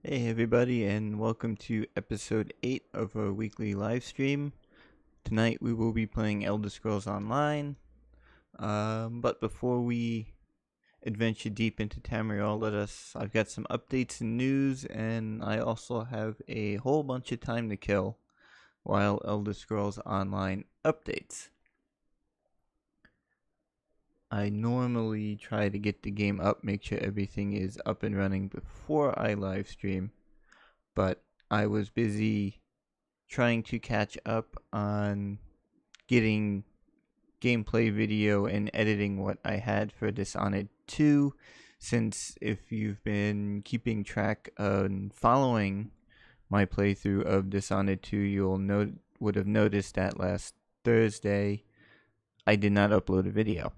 Hey everybody, and welcome to episode 8 of our weekly live stream. Tonight we will be playing Elder Scrolls Online. But before we adventure deep into Tamriel, I've got some updates and news, and I also have a whole bunch of time to kill while Elder Scrolls Online updates. I normally try to get the game up, make sure everything is up and running before I live stream, but I was busy trying to catch up on getting gameplay video and editing what I had for Dishonored 2, since if you've been keeping track and following my playthrough of Dishonored 2, would have noticed that last Thursday I did not upload a video.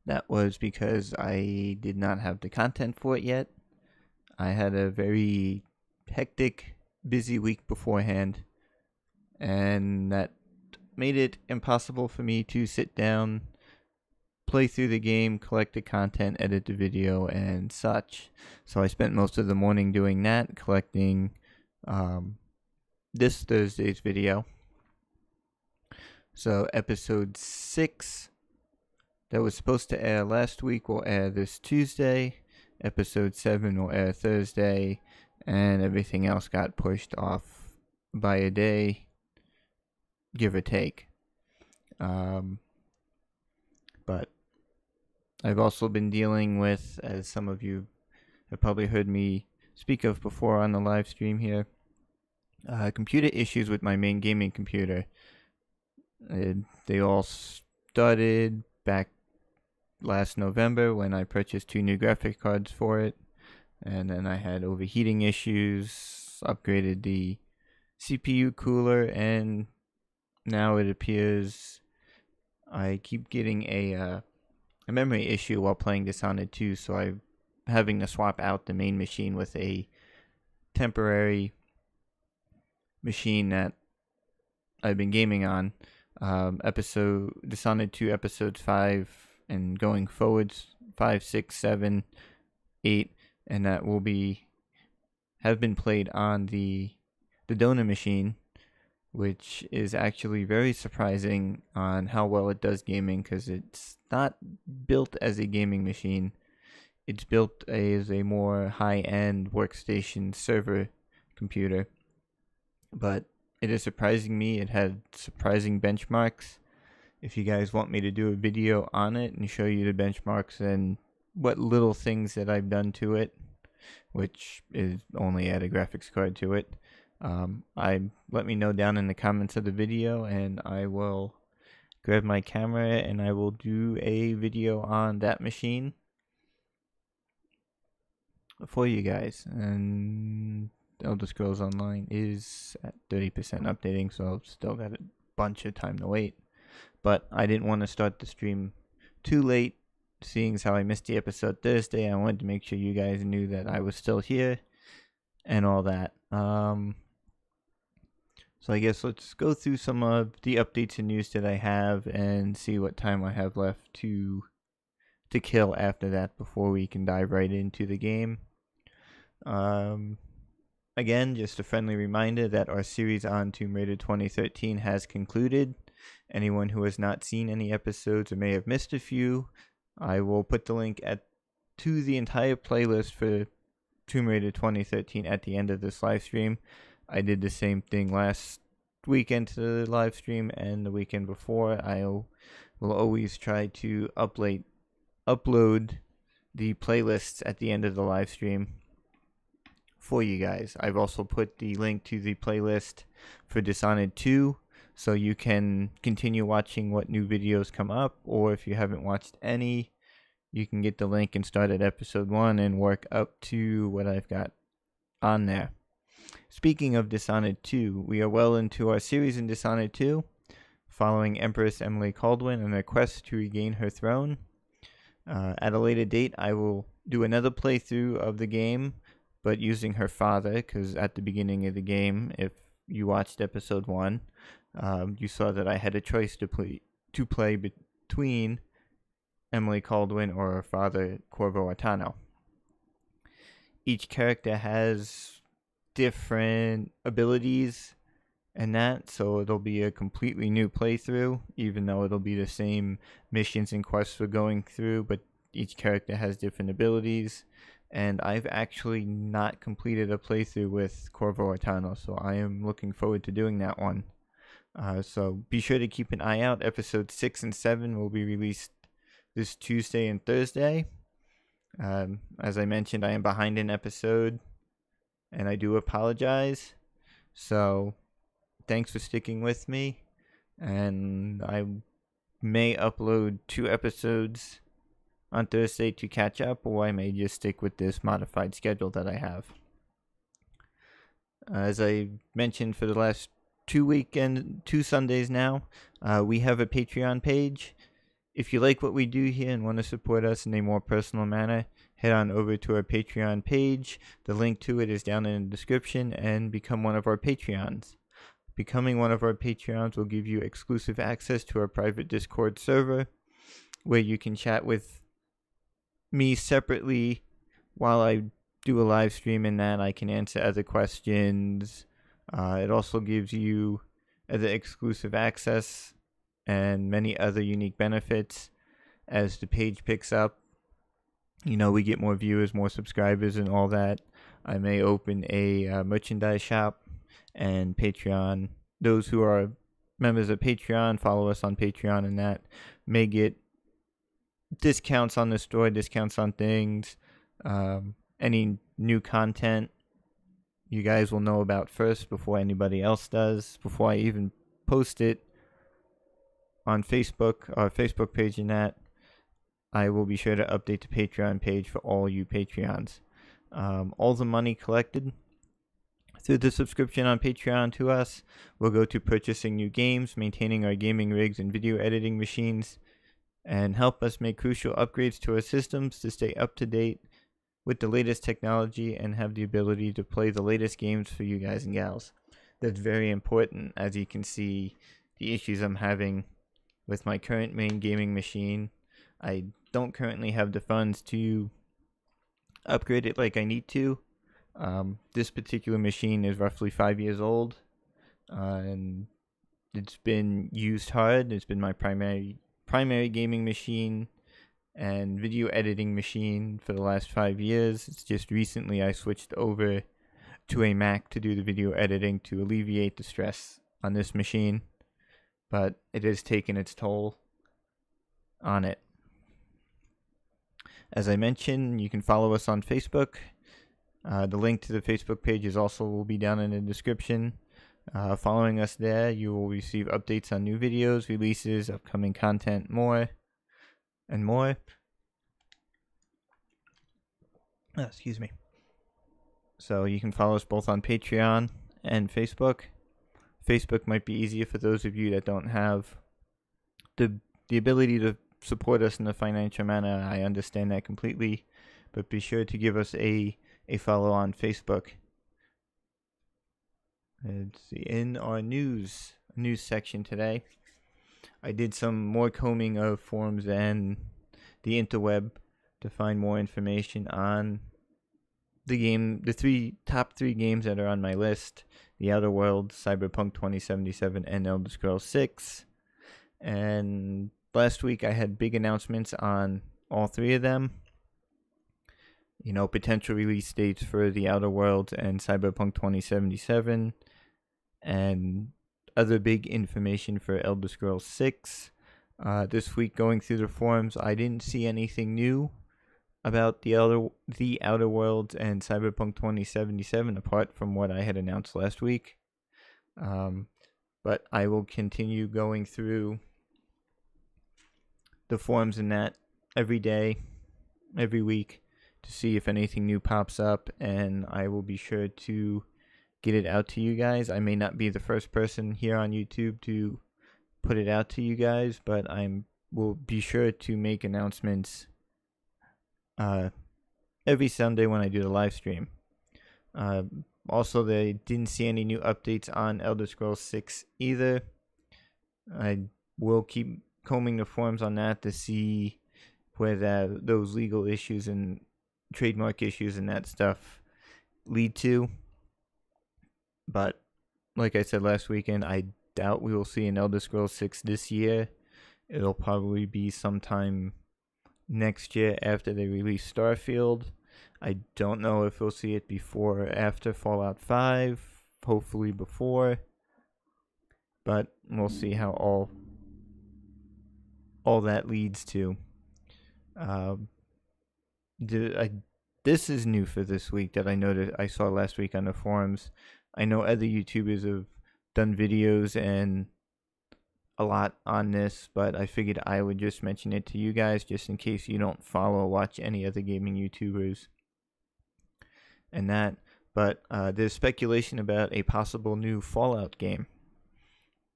That was because I did not have the content for it yet. I had a very hectic, busy week beforehand, and that made it impossible for me to sit down, play through the game, collect the content, edit the video, and such. So I spent most of the morning doing that, collecting this Thursday's video. So episode 6 that was supposed to air last week will air this Tuesday. Episode 7 will air Thursday, and everything else got pushed off by a day, give or take. But I've also been dealing with, as some of you have probably heard me speak of before on the live stream here, computer issues with my main gaming computer. They all started back last November when I purchased 2 new graphics cards for it, and then I had overheating issues, upgraded the CPU cooler, and now it appears I keep getting a memory issue while playing Dishonored 2, so I'm having to swap out the main machine with a temporary machine that I've been gaming on. Dishonored 2 episodes 5 and going forwards, 5, 6, 7, 8, and that will have been played on the donor machine, which is actually very surprising on how well it does gaming, because it's not built as a gaming machine. It's built as a more high-end workstation server computer, but it is surprising me. It had surprising benchmarks. If you guys want me to do a video on it and show you the benchmarks and what little things that I've done to it, which is only add a graphics card to it, let me know down in the comments of the video, and I will grab my camera and I will do a video on that machine for you guys. And Elder Scrolls Online is at 30% updating, so I've still got a bunch of time to wait. But I didn't want to start the stream too late, seeing as how I missed the episode Thursday. I wanted to make sure you guys knew that I was still here and all that. So I guess let's go through some of the updates and news that I have and see what time I have left to kill after that before we can dive right into the game. Again, just a friendly reminder that our series on Tomb Raider 2013 has concluded. Anyone who has not seen any episodes or may have missed a few, I will put the link to the entire playlist for Tomb Raider 2013 at the end of this live stream. I did the same thing last weekend to the live stream and the weekend before. I will always try to upload the playlists at the end of the live stream for you guys. I've also put the link to the playlist for Dishonored 2, so you can continue watching what new videos come up, or if you haven't watched any, you can get the link and start at episode 1 and work up to what I've got on there. Speaking of Dishonored 2, we are well into our series in Dishonored 2, following Empress Emily Kaldwin and her quest to regain her throne. At a later date, I will do another playthrough of the game, but using her father, because at the beginning of the game, if you watched episode 1, you saw that I had a choice to play between Emily Kaldwin or her father, Corvo Attano. each character has different abilities and that, so it'll be a completely new playthrough, even though it'll be the same missions and quests we're going through, but each character has different abilities. And I've actually not completed a playthrough with Corvo Attano, so I am looking forward to doing that one. So be sure to keep an eye out. Episode 6 and 7 will be released this Tuesday and Thursday. As I mentioned, I am behind an episode, and I do apologize. So thanks for sticking with me, and I may upload 2 episodes on Thursday to catch up, or I may just stick with this modified schedule that I have. As I mentioned for the last 2 Sundays now, we have a Patreon page. If you like what we do here and want to support us in a more personal manner, head on over to our Patreon page. The link to it is down in the description, and become one of our Patreons. Becoming one of our Patreons will give you exclusive access to our private Discord server, where you can chat with me separately while I do a live stream, and that I can answer other questions. It also gives you other exclusive access and many other unique benefits as the page picks up. We get more viewers, more subscribers, and all that. I may open a merchandise shop, and Patreon, those who are members of Patreon, follow us on Patreon, and that may get discounts on the store, discounts on things. Any new content you guys will know about first before anybody else does, before I even post it on Facebook, our Facebook page, and that I will be sure to update the Patreon page for all you Patreons. All the money collected through the subscription on Patreon to us will go to purchasing new games, maintaining our gaming rigs and video editing machines, and help us make crucial upgrades to our systems to stay up to date with the latest technology and have the ability to play the latest games for you guys and gals. That's very important, as you can see the issues I'm having with my current main gaming machine. I don't currently have the funds to upgrade it like I need to. This particular machine is roughly 5 years old, and it's been used hard. It's been my primary gaming machine and video editing machine for the last 5 years. It's just recently I switched over to a Mac to do the video editing to alleviate the stress on this machine, but it has taken its toll on it. As I mentioned, you can follow us on Facebook. The link to the Facebook page will be down in the description. Following us there, you will receive updates on new videos, releases, upcoming content, more and more. Excuse me. So you can follow us both on Patreon and Facebook. Facebook might be easier for those of you that don't have the ability to support us in a financial manner. I understand that completely, but be sure to give us a follow on Facebook. Let's see, in our news section today, I did some more combing of forums and the interweb to find more information on the top three games that are on my list: The Outer Worlds, Cyberpunk 2077, and Elder Scrolls 6. And last week I had big announcements on all three of them. Potential release dates for The Outer Worlds and Cyberpunk 2077, and other big information for Elder Scrolls 6. This week, going through the forums, I didn't see anything new about The Outer Worlds and Cyberpunk 2077 apart from what I had announced last week. But I will continue going through the forums and that every day, every week, to see if anything new pops up, and I will be sure to get it out to you guys. I may not be the first person here on YouTube to put it out to you guys, but will be sure to make announcements every Sunday when I do the live stream. Also, they didn't see any new updates on Elder Scrolls 6 either. I will keep combing the forums on that to see where those legal issues and trademark issues and that stuff lead to. But like I said last weekend, I doubt we will see an Elder Scrolls 6 this year. It'll probably be sometime next year after they release Starfield. I don't know if we'll see it before or after Fallout 5. Hopefully before. But we'll see how all that leads to. This is new for this week that I saw last week on the forums. I know other YouTubers have done videos and a lot on this, but I figured I would just mention it to you guys just in case you don't follow or watch any other gaming YouTubers and that. But there's speculation about a possible new Fallout game.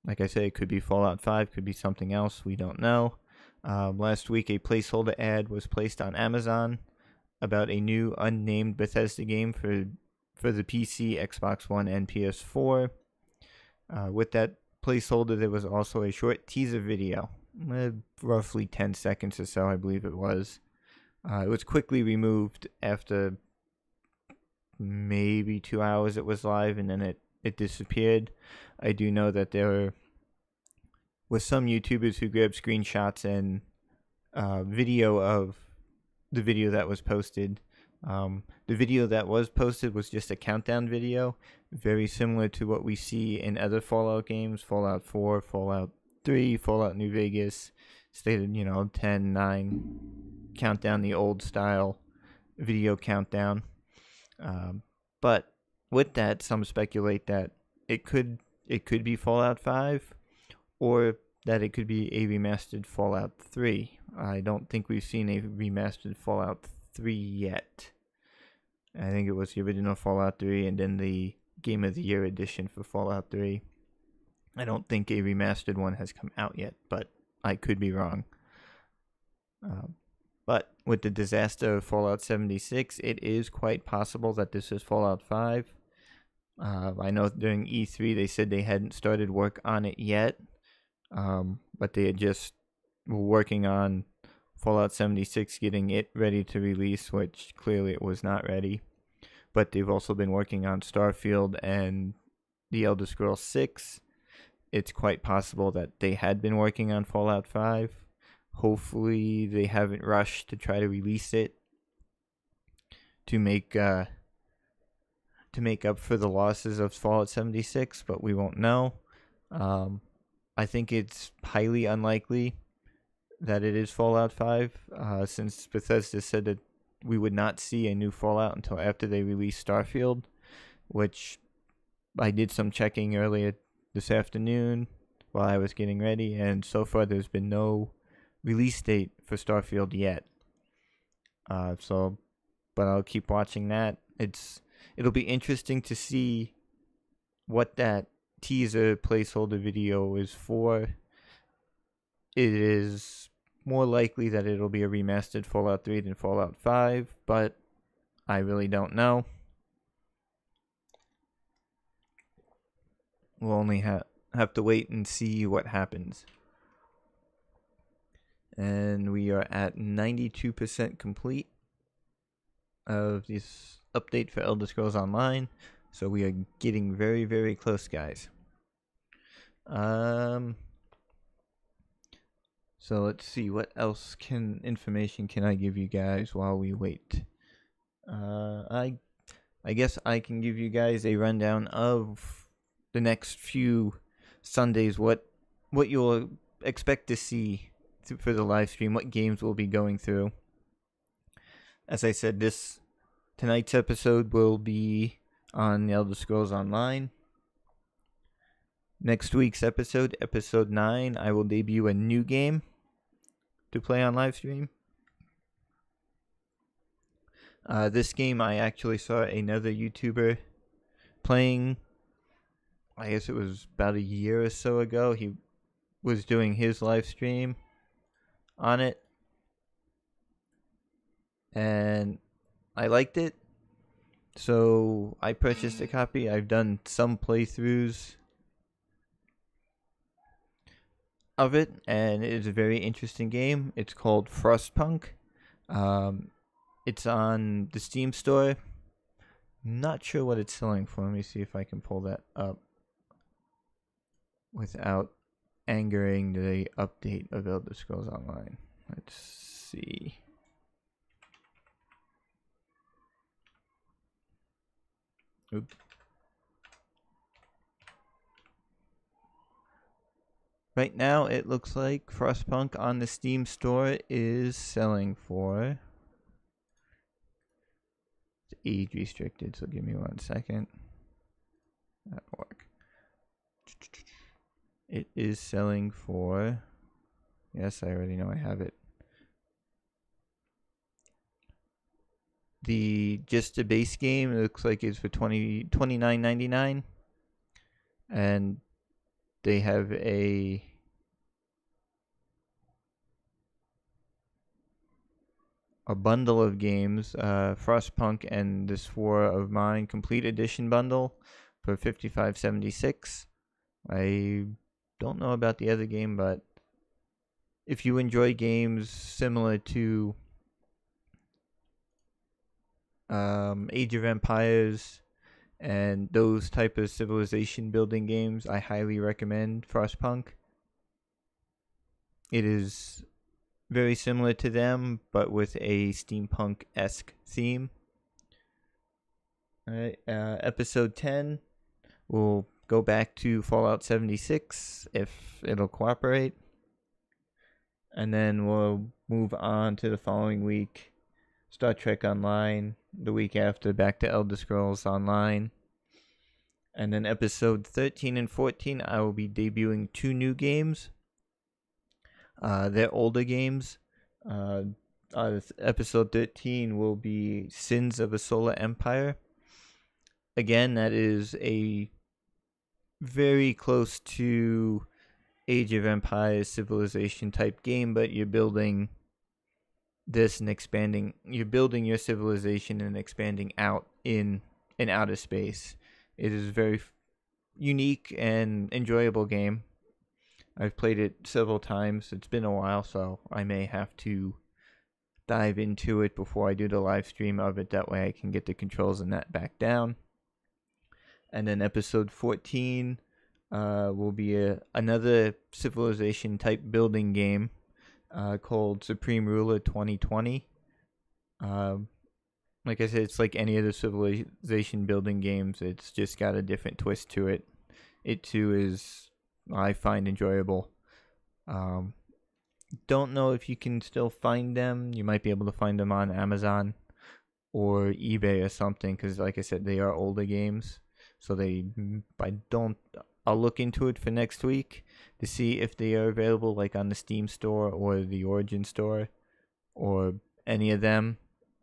Like I say, it could be Fallout 5, could be something else, we don't know. Last week, a placeholder ad was placed on Amazon about a new unnamed Bethesda game for the PC, Xbox One, and PS4. With that placeholder, there was also a short teaser video, roughly 10 seconds or so, I believe it was. It was quickly removed after maybe 2 hours it was live, and then it disappeared. I do know that there were some YouTubers who grabbed screenshots and video of the video that was posted. The video that was posted was just a countdown video, very similar to what we see in other Fallout games, Fallout 4, Fallout 3, Fallout New Vegas, stated, 10, 9, countdown, the old style video countdown. But with that, some speculate that it could be Fallout 5, or that it could be a remastered Fallout 3. I don't think we've seen a remastered Fallout 3 yet. I think it was the original Fallout 3 and then the Game of the Year edition for Fallout 3. I don't think a remastered one has come out yet, but I could be wrong. But with the disaster of Fallout 76, it is quite possible that this is Fallout 5. I know during E3 they said they hadn't started work on it yet, but they had just were working on Fallout 76, getting it ready to release, which clearly it was not ready. But they've also been working on Starfield and the Elder Scrolls 6. It's quite possible that they had been working on Fallout 5. Hopefully they haven't rushed to try to release it to make up for the losses of Fallout 76, but we won't know. I think it's highly unlikely that it is Fallout 5, since Bethesda said that we would not see a new Fallout until after they release Starfield, which I did some checking earlier this afternoon while I was getting ready, and so far there's been no release date for Starfield yet. But I'll keep watching that. It'll be interesting to see what that teaser placeholder video is for. It is more likely that it'll be a remastered Fallout 3 than Fallout 5, but I really don't know. We'll only have to wait and see what happens. And we are at 92% complete of this update for Elder Scrolls Online. So we are getting very, very close, guys. So let's see, what else information can I give you guys while we wait? I guess I can give you guys a rundown of the next few Sundays, what you'll expect to see for the live stream, what games we'll be going through. As I said, tonight's episode will be on the Elder Scrolls Online. Next week's episode 9, I will debut a new game to play on live stream. This game I actually saw another YouTuber playing. I guess it was about a year or so ago. He was doing his live stream on it, and I liked it, so I purchased a copy. I've done some playthroughs of it, and it is a very interesting game. It's called Frostpunk. It's on the Steam store. Not sure what it's selling for. Let me see if I can pull that up without angering the update of Elder Scrolls Online. Let's see. Oops. Right now, it looks like Frostpunk on the Steam store is selling for... It's age restricted, so give me 1 second. That'll work. It is selling for... Yes, I already know I have it. Just the base game, it looks like it's for $29.99. And they have a bundle of games, Frostpunk and This War of Mine Complete Edition bundle for $55.76. I don't know about the other game, but if you enjoy games similar to Age of Empires and those type of civilization building games, I highly recommend Frostpunk. It is very similar to them, but with a steampunk-esque theme. Alright, episode 10, we'll go back to Fallout 76, if it'll cooperate. And then we'll move on to the following week, Star Trek Online. The week after, back to Elder Scrolls Online. And then episode 13 and 14, I will be debuting 2 new games. They're older games. Episode 13 will be Sins of a Solar Empire. Again, that is a very close to Age of Empires civilization type game, but you're building this and expanding. You're building your civilization and expanding out in outer space. It is a very unique and enjoyable game. I've played it several times. It's been a while, so I may have to dive into it before I do the live stream of it. That way I can get the controls and that back down. And then episode 14 will be another civilization type building game called Supreme Ruler 2020. Like I said, it's like any other civilization building games. It's just got a different twist to it. It too is, I find, enjoyable. Don't know if you can still find them. You might be able to find them on Amazon or eBay or something, because like I said, they are older games. So I'll look into it for next week to see if they are available like on the Steam store or the Origin store or any of them,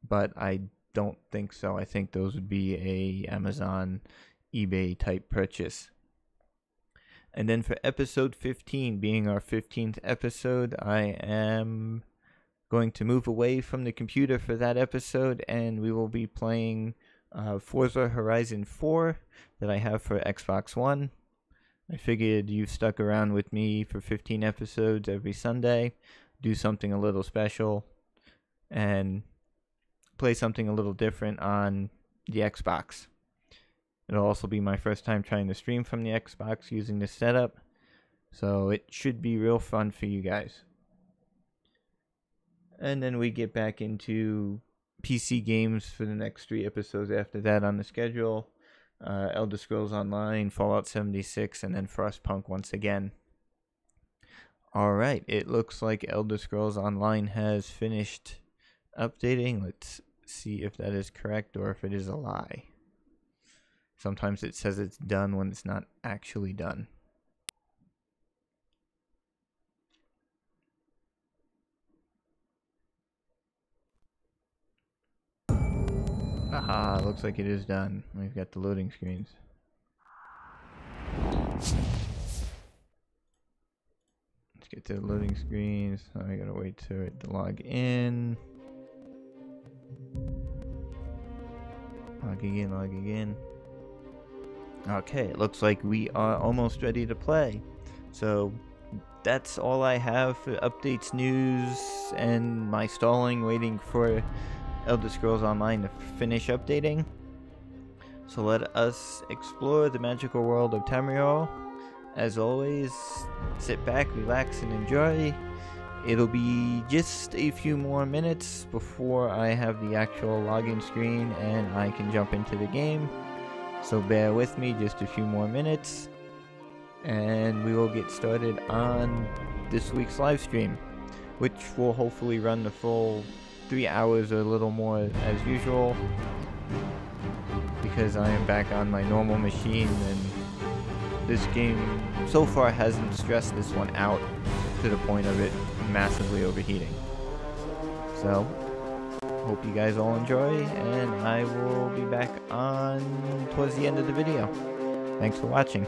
but I don't think so. I think those would be a Amazon, eBay type purchase. And then for episode 15, being our 15th episode, I am going to move away from the computer for that episode, and we will be playing Forza Horizon 4 that I have for Xbox One. I figured you've stuck around with me for 15 episodes every Sunday, do something a little special, and play something a little different on the Xbox. It'll also be my first time trying to stream from the Xbox using this setup, so it should be real fun for you guys. And then we get back into PC games for the next 3 episodes after that on the schedule. Elder Scrolls Online, Fallout 76, and then Frostpunk once again. Alright, it looks like Elder Scrolls Online has finished updating. Let's see if that is correct or if it is a lie. Sometimes it says it's done when it's not actually done. Aha, looks like it is done. We've got the loading screens. Let's get to the loading screens. I gotta wait for it to log in. Log again. Okay, it looks like we are almost ready to play. So that's all I have for updates, news, and my stalling, waiting for Elder Scrolls Online to finish updating. So let us explore the magical world of Tamriel. As always, sit back, relax, and enjoy. It'll be just a few more minutes before I have the actual login screen and I can jump into the game. So bear with me just a few more minutes and we will get started on this week's live stream, which will hopefully run the full 3 hours or a little more as usual, because I am back on my normal machine and this game so far hasn't stressed this one out to the point of it massively overheating. So hope you guys all enjoy, and I will be back on towards the end of the video. Thanks for watching.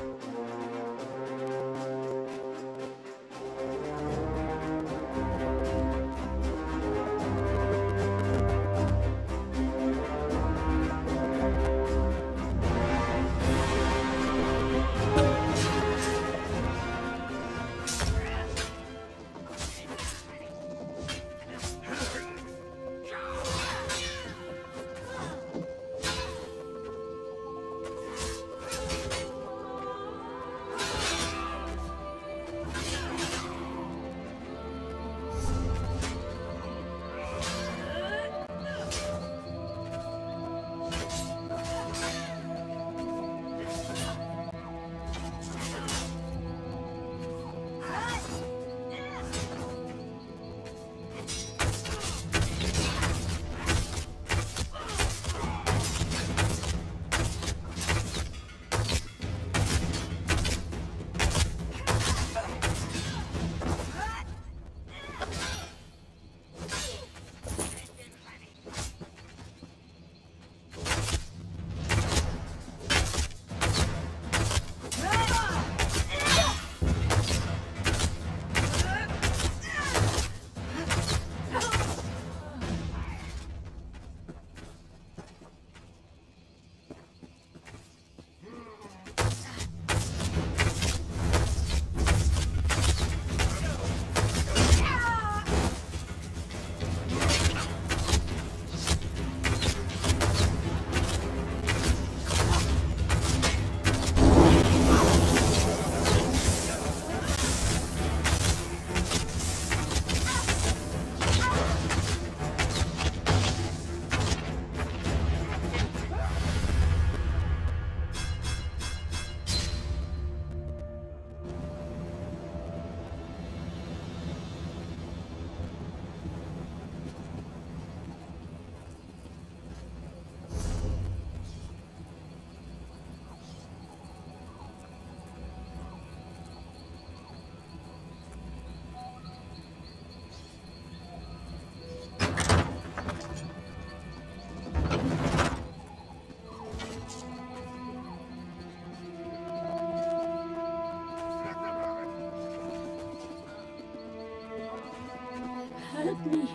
Help me.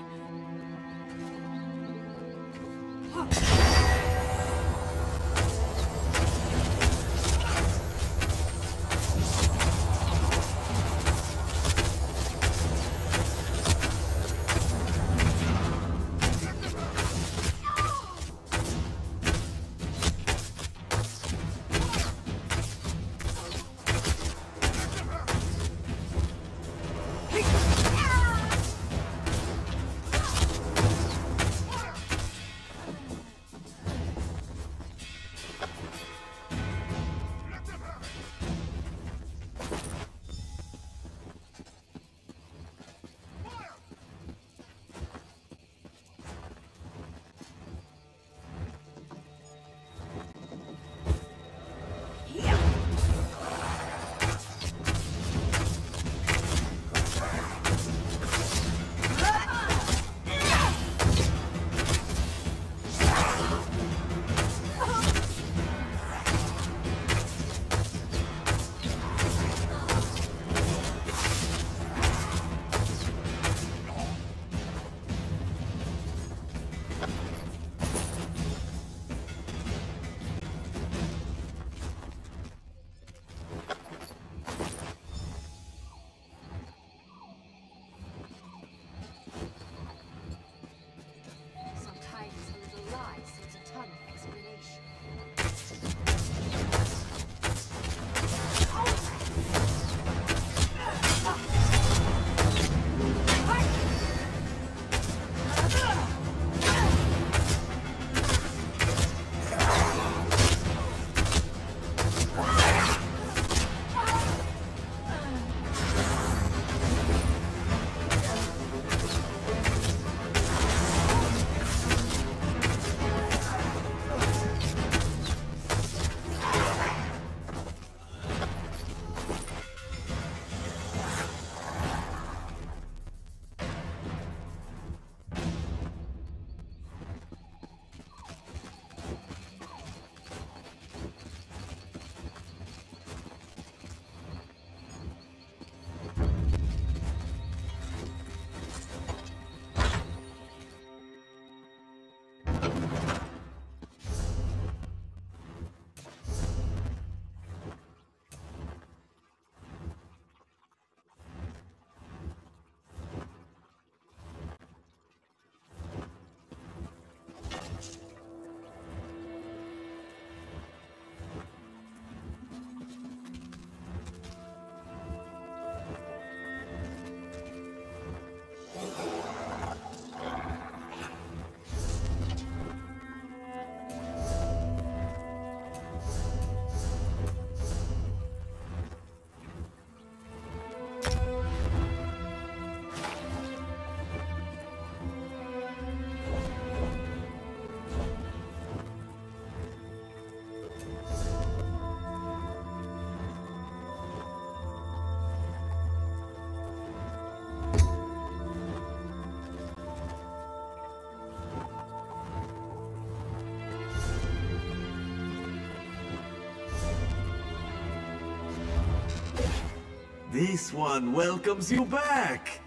This one welcomes you back.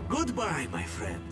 Goodbye, my friend.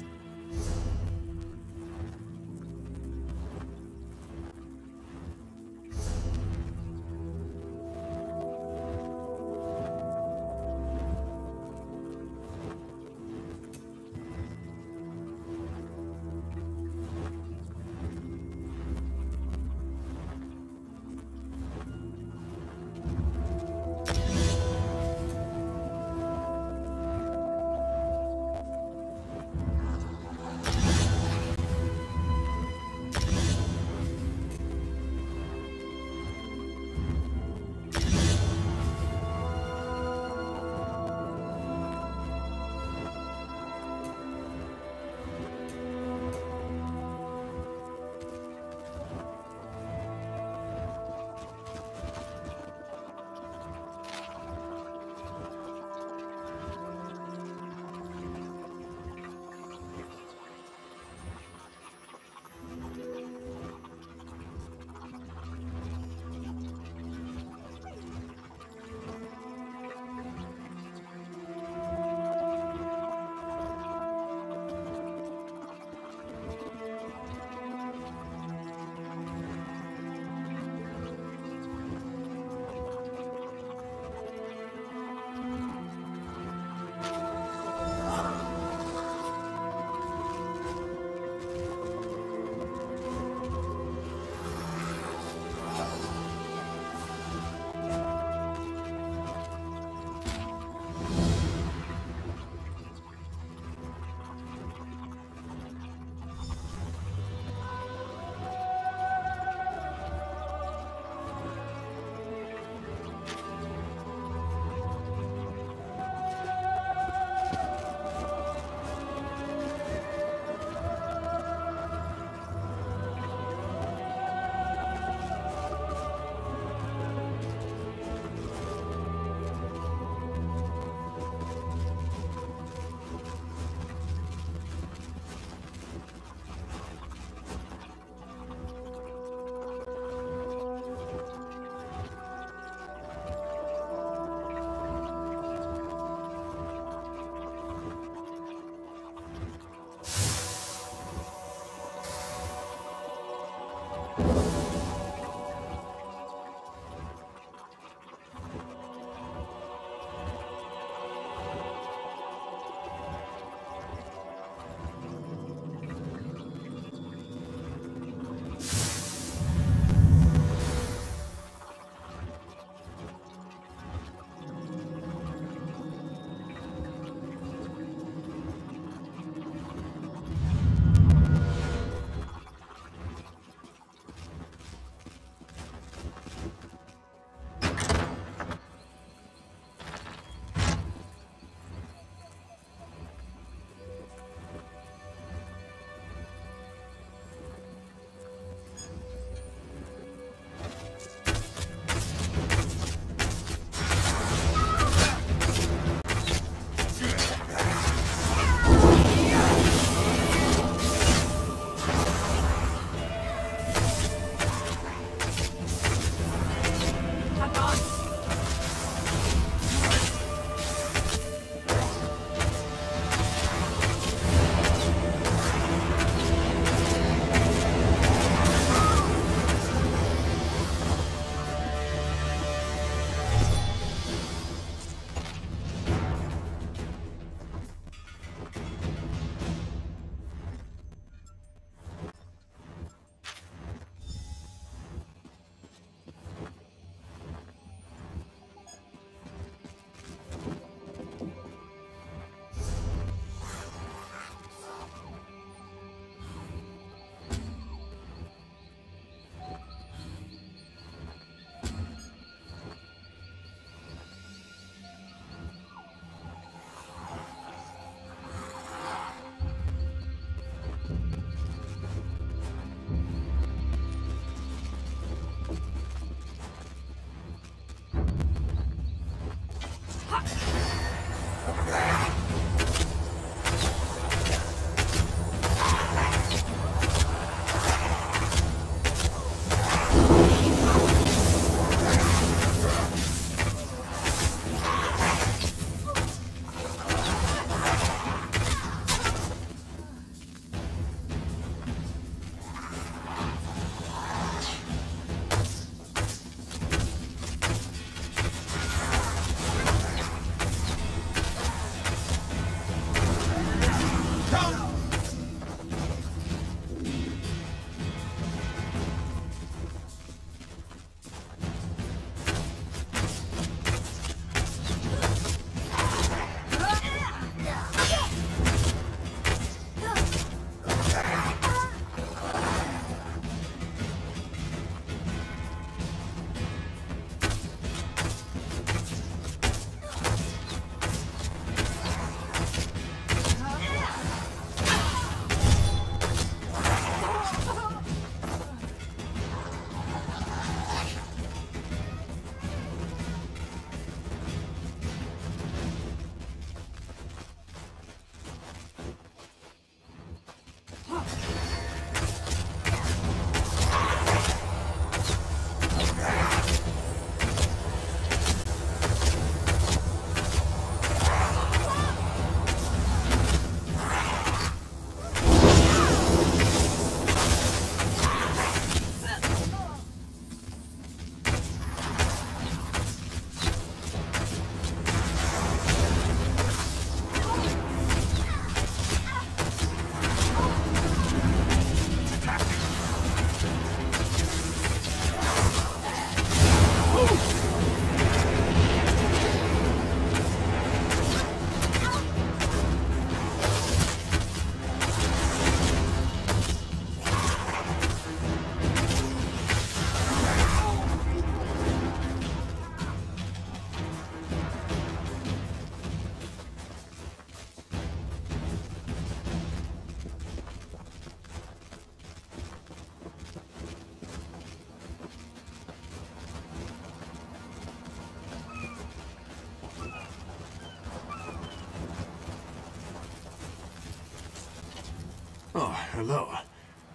hello.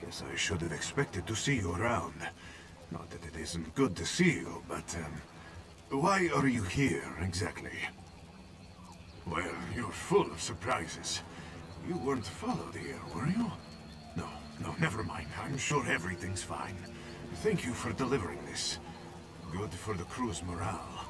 Guess I should have expected to see you around. Not that it isn't good to see you, but, why are you here, exactly? Well, you're full of surprises. You weren't followed here, were you? No, never mind. I'm sure everything's fine. Thank you for delivering this. Good for the crew's morale.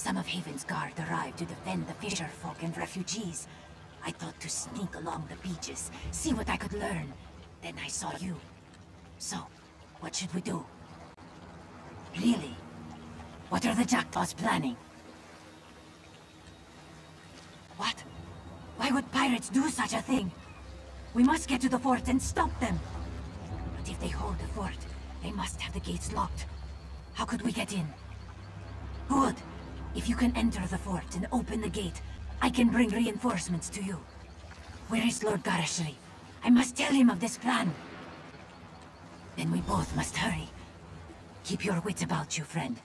Some of Haven's guard arrived to defend the fisherfolk and refugees. I thought to sneak along the beaches, see what I could learn. Then I saw you. So, what should we do? Really? What are the jackdaws planning? What? Why would pirates do such a thing? We must get to the fort and stop them. But if they hold the fort, they must have the gates locked. How could we get in? Good. If you can enter the fort and open the gate, I can bring reinforcements to you. Where is Lord Garashri? I must tell him of this plan. Then we both must hurry. Keep your wits about you, friend.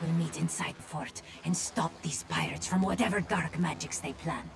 We'll meet inside the fort and stop these pirates from whatever dark magics they plan.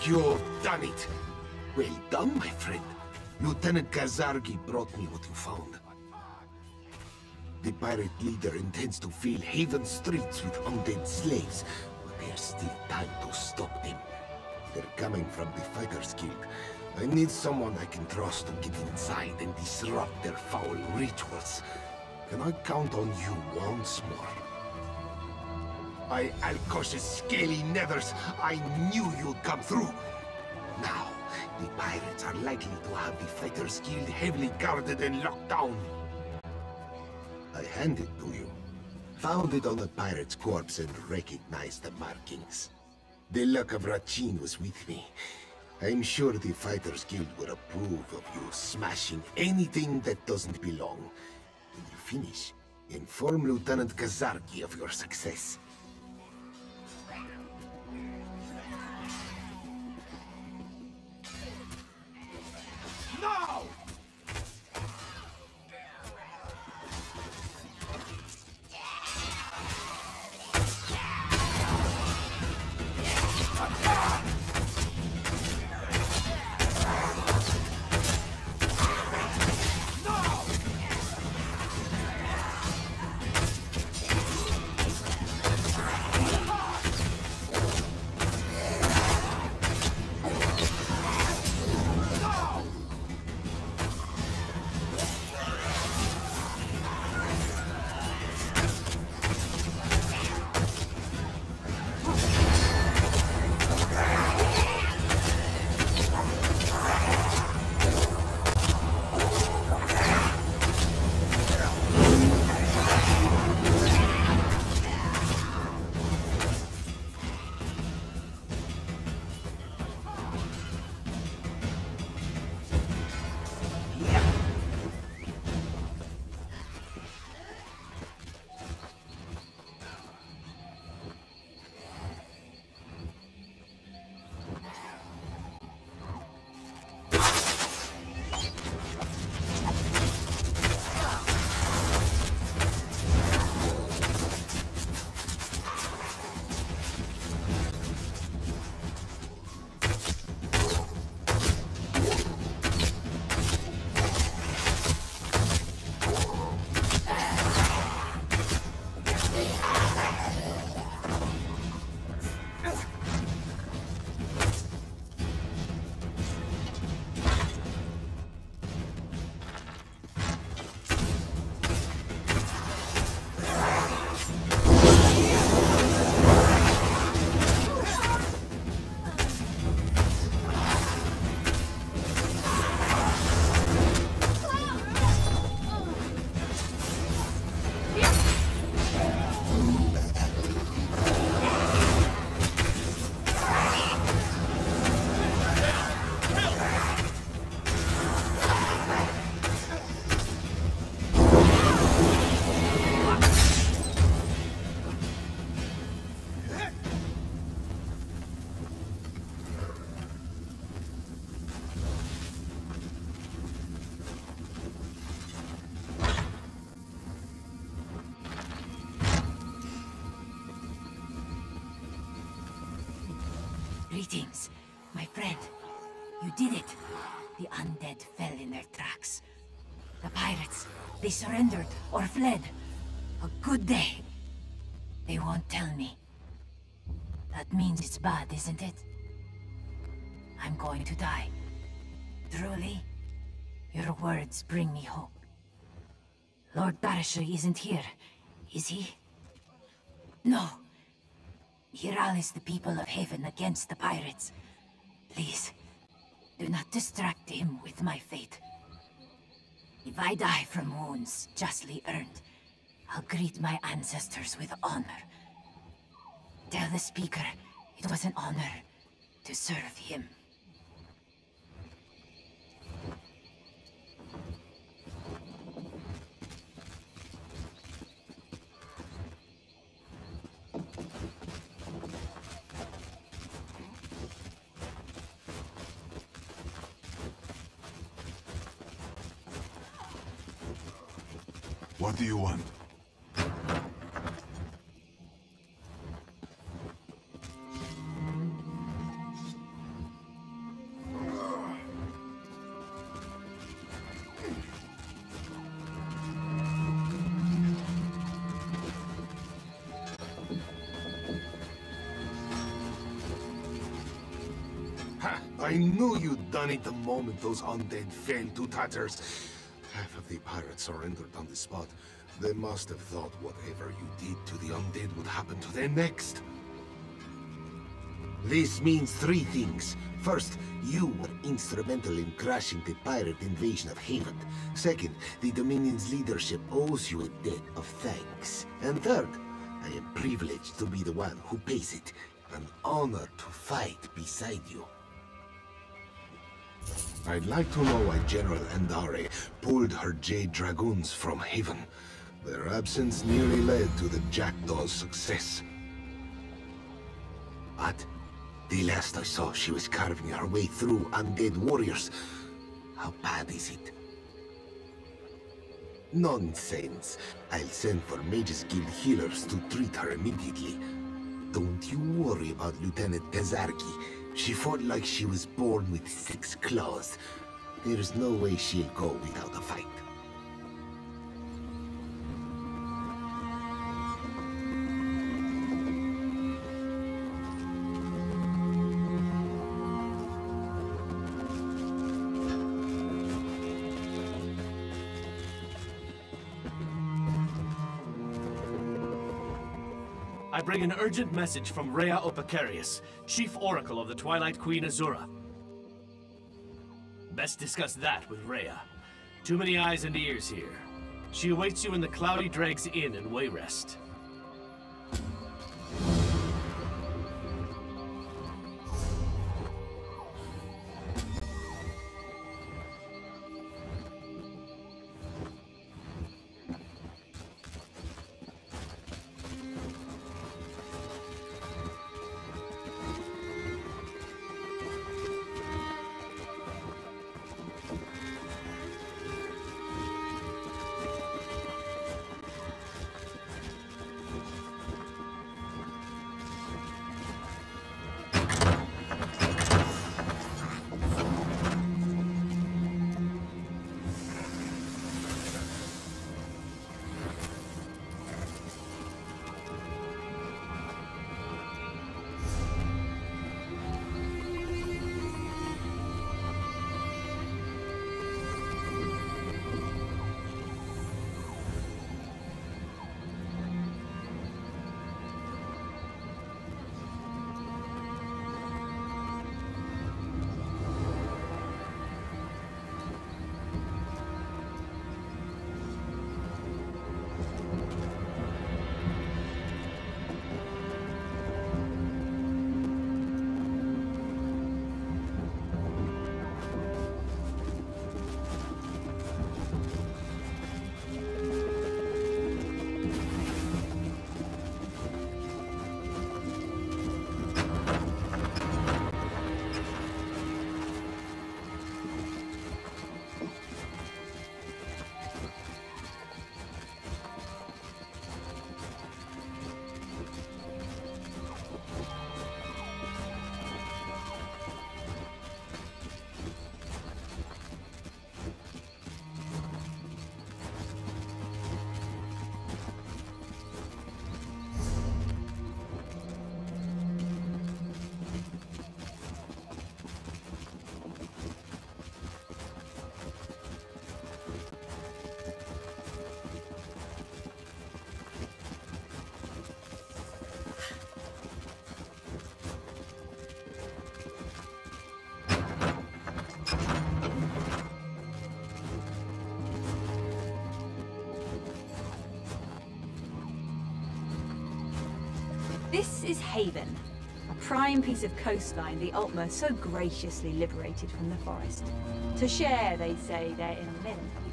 You've done it! Well done, my friend. Lieutenant Kazargi brought me what you found. The pirate leader intends to fill Haven streets with undead slaves, but there's still time to stop them. They're coming from the Fighters Guild. I need someone I can trust to get inside and disrupt their foul rituals. Can I count on you once more? By Alkosh's scaly nethers, I knew you'd come through. Now, the pirates are likely to have the Fighters Guild heavily guarded and locked down. I hand it to you. Found it on the pirate's corpse and recognized the markings. The luck of Rachin was with me. I'm sure the Fighters Guild would approve of you smashing anything that doesn't belong. When you finish, inform Lieutenant Kazargi of your success. No! Greetings, my friend. You did it. The undead fell in their tracks. The pirates, they surrendered or fled. A good day. They won't tell me. That means it's bad, isn't it? I'm going to die. Truly, your words bring me hope. Lord Barashay isn't here, is he? No. He rallies the people of Haven against the pirates. Please, do not distract him with my fate. If I die from wounds justly earned, I'll greet my ancestors with honor. Tell the Speaker it was an honor to serve him. What do you want? I knew you'd done it the moment those undead fell to tatters. Half of the pirates surrendered on the spot. They must have thought whatever you did to the undead would happen to them next. This means three things. First, you were instrumental in crashing the pirate invasion of Haven. Second, the Dominion's leadership owes you a debt of thanks. And third, I am privileged to be the one who pays it. An honor to fight beside you. I'd like to know why General Andare pulled her Jade Dragoons from Haven. Their absence nearly led to the Jackdaw's success. But the last I saw, she was carving her way through undead warriors. How bad is it? Nonsense. I'll send for Mages Guild healers to treat her immediately. Don't you worry about Lieutenant Kazarki. She fought like she was born with 6 claws. There's no way she'll go without a fight. I bring an urgent message from Rhea Opacarius, Chief Oracle of the Twilight Queen Azura. Best discuss that with Rhea. Too many eyes and ears here. She awaits you in the Cloudy Dregs Inn in Wayrest. This is Haven, a prime piece of coastline the Altmer so graciously liberated from the forest. To share, they say, their inner melancholy.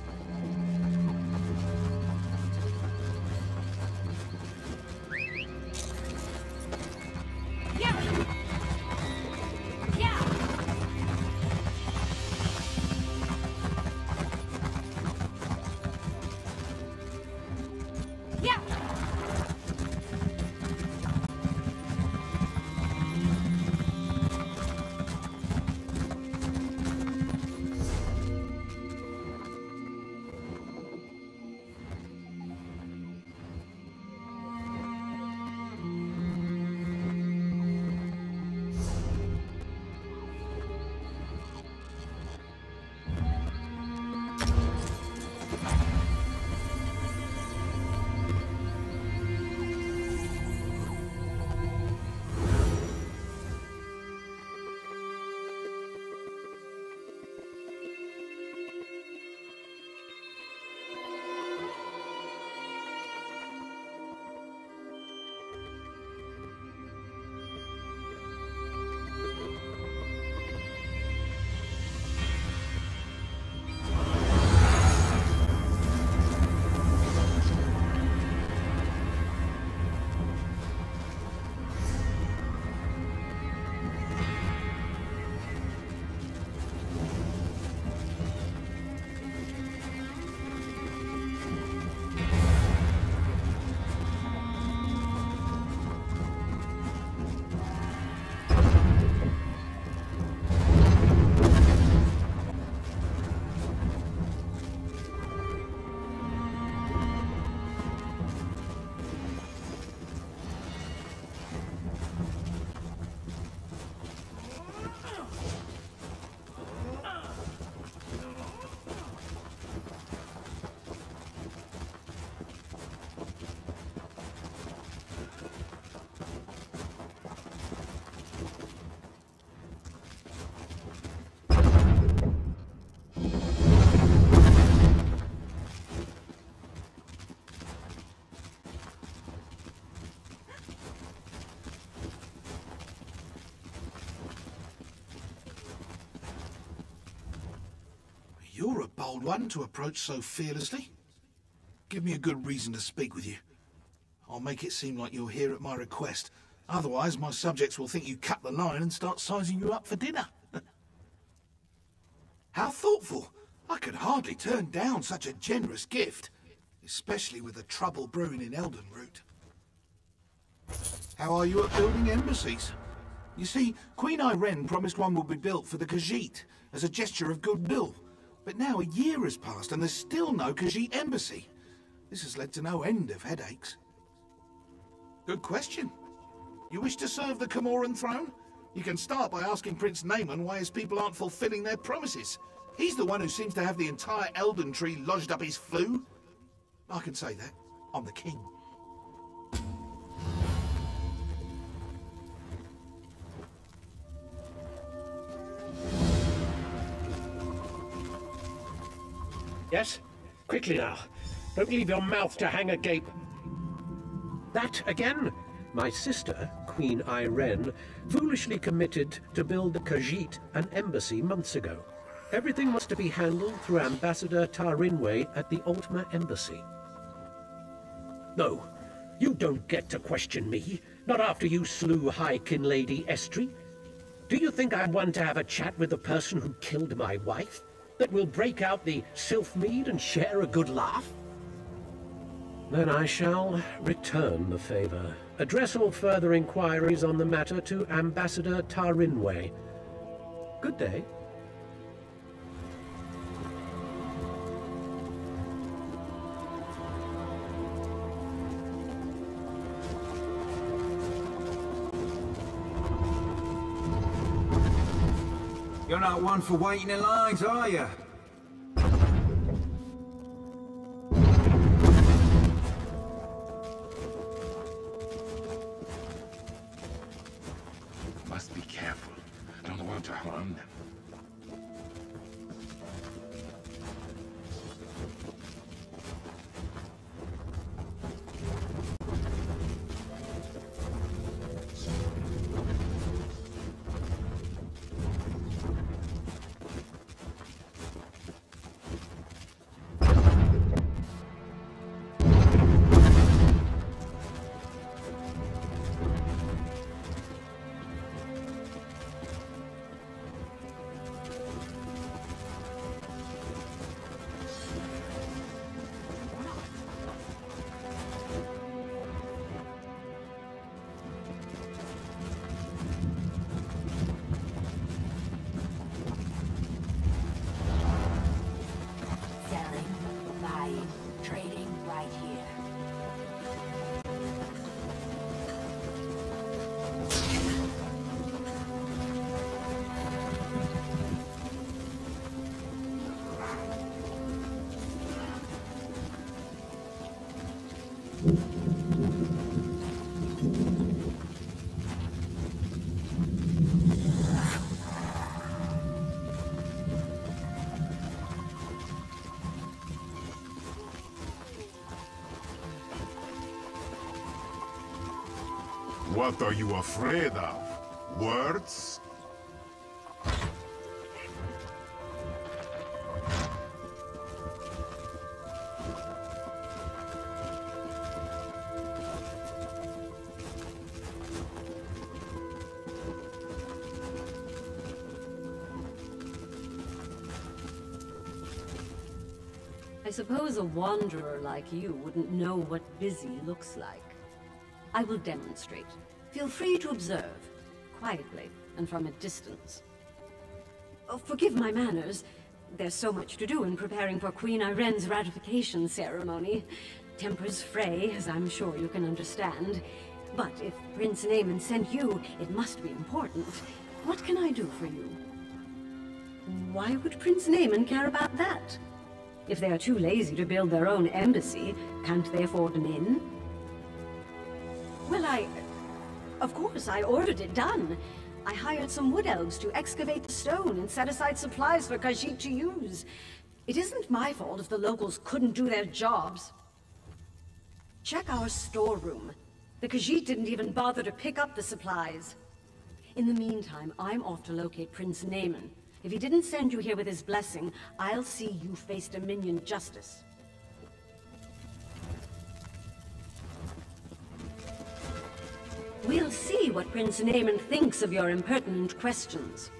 You're a bold one to approach so fearlessly. Give me a good reason to speak with you. I'll make it seem like you're here at my request. Otherwise, my subjects will think you cut the line and start sizing you up for dinner. How thoughtful. I could hardly turn down such a generous gift, especially with the trouble brewing in Eldenroot. How are you at building embassies? You see, Queen Ayrenn promised one would be built for the Khajiit as a gesture of goodwill. But now a year has passed and there's still no Khajiit embassy. This has led to no end of headaches. Good question. You wish to serve the Comoran throne? You can start by asking Prince Naaman why his people aren't fulfilling their promises. He's the one who seems to have the entire Elden Tree lodged up his foo. I can say that. I'm the king. Yes? Quickly now. Don't leave your mouth to hang agape. That again? My sister, Queen Ayrenn, foolishly committed to build the Khajiit an embassy months ago. Everything was to be handled through Ambassador Tarinwe at the Altmer Embassy. No, you don't get to question me, not after you slew High Kin Lady Estri. Do you think I'm one to have a chat with the person who killed my wife? That will break out the Sylphmead and share a good laugh? Then I shall return the favor. Address all further inquiries on the matter to Ambassador Tarinwe. Good day. You're not one for waiting in lines, are you? Must be careful. Don't want to harm them. What are you afraid of? Words? I suppose a wanderer like you wouldn't know what busy looks like. I will demonstrate. Feel free to observe, quietly and from a distance. Oh, forgive my manners. There's so much to do in preparing for Queen Ayrenn's ratification ceremony. Tempers fray, as I'm sure you can understand. But if Prince Naaman sent you, it must be important. What can I do for you? Why would Prince Naaman care about that? If they are too lazy to build their own embassy, can't they afford an inn? Well, of course, I ordered it done. I hired some wood elves to excavate the stone and set aside supplies for Khajiit to use. It isn't my fault if the locals couldn't do their jobs. Check our storeroom. The Khajiit didn't even bother to pick up the supplies. In the meantime, I'm off to locate Prince Naaman. If he didn't send you here with his blessing, I'll see you face Dominion justice. We'll see what Prince Naaman thinks of your impertinent questions.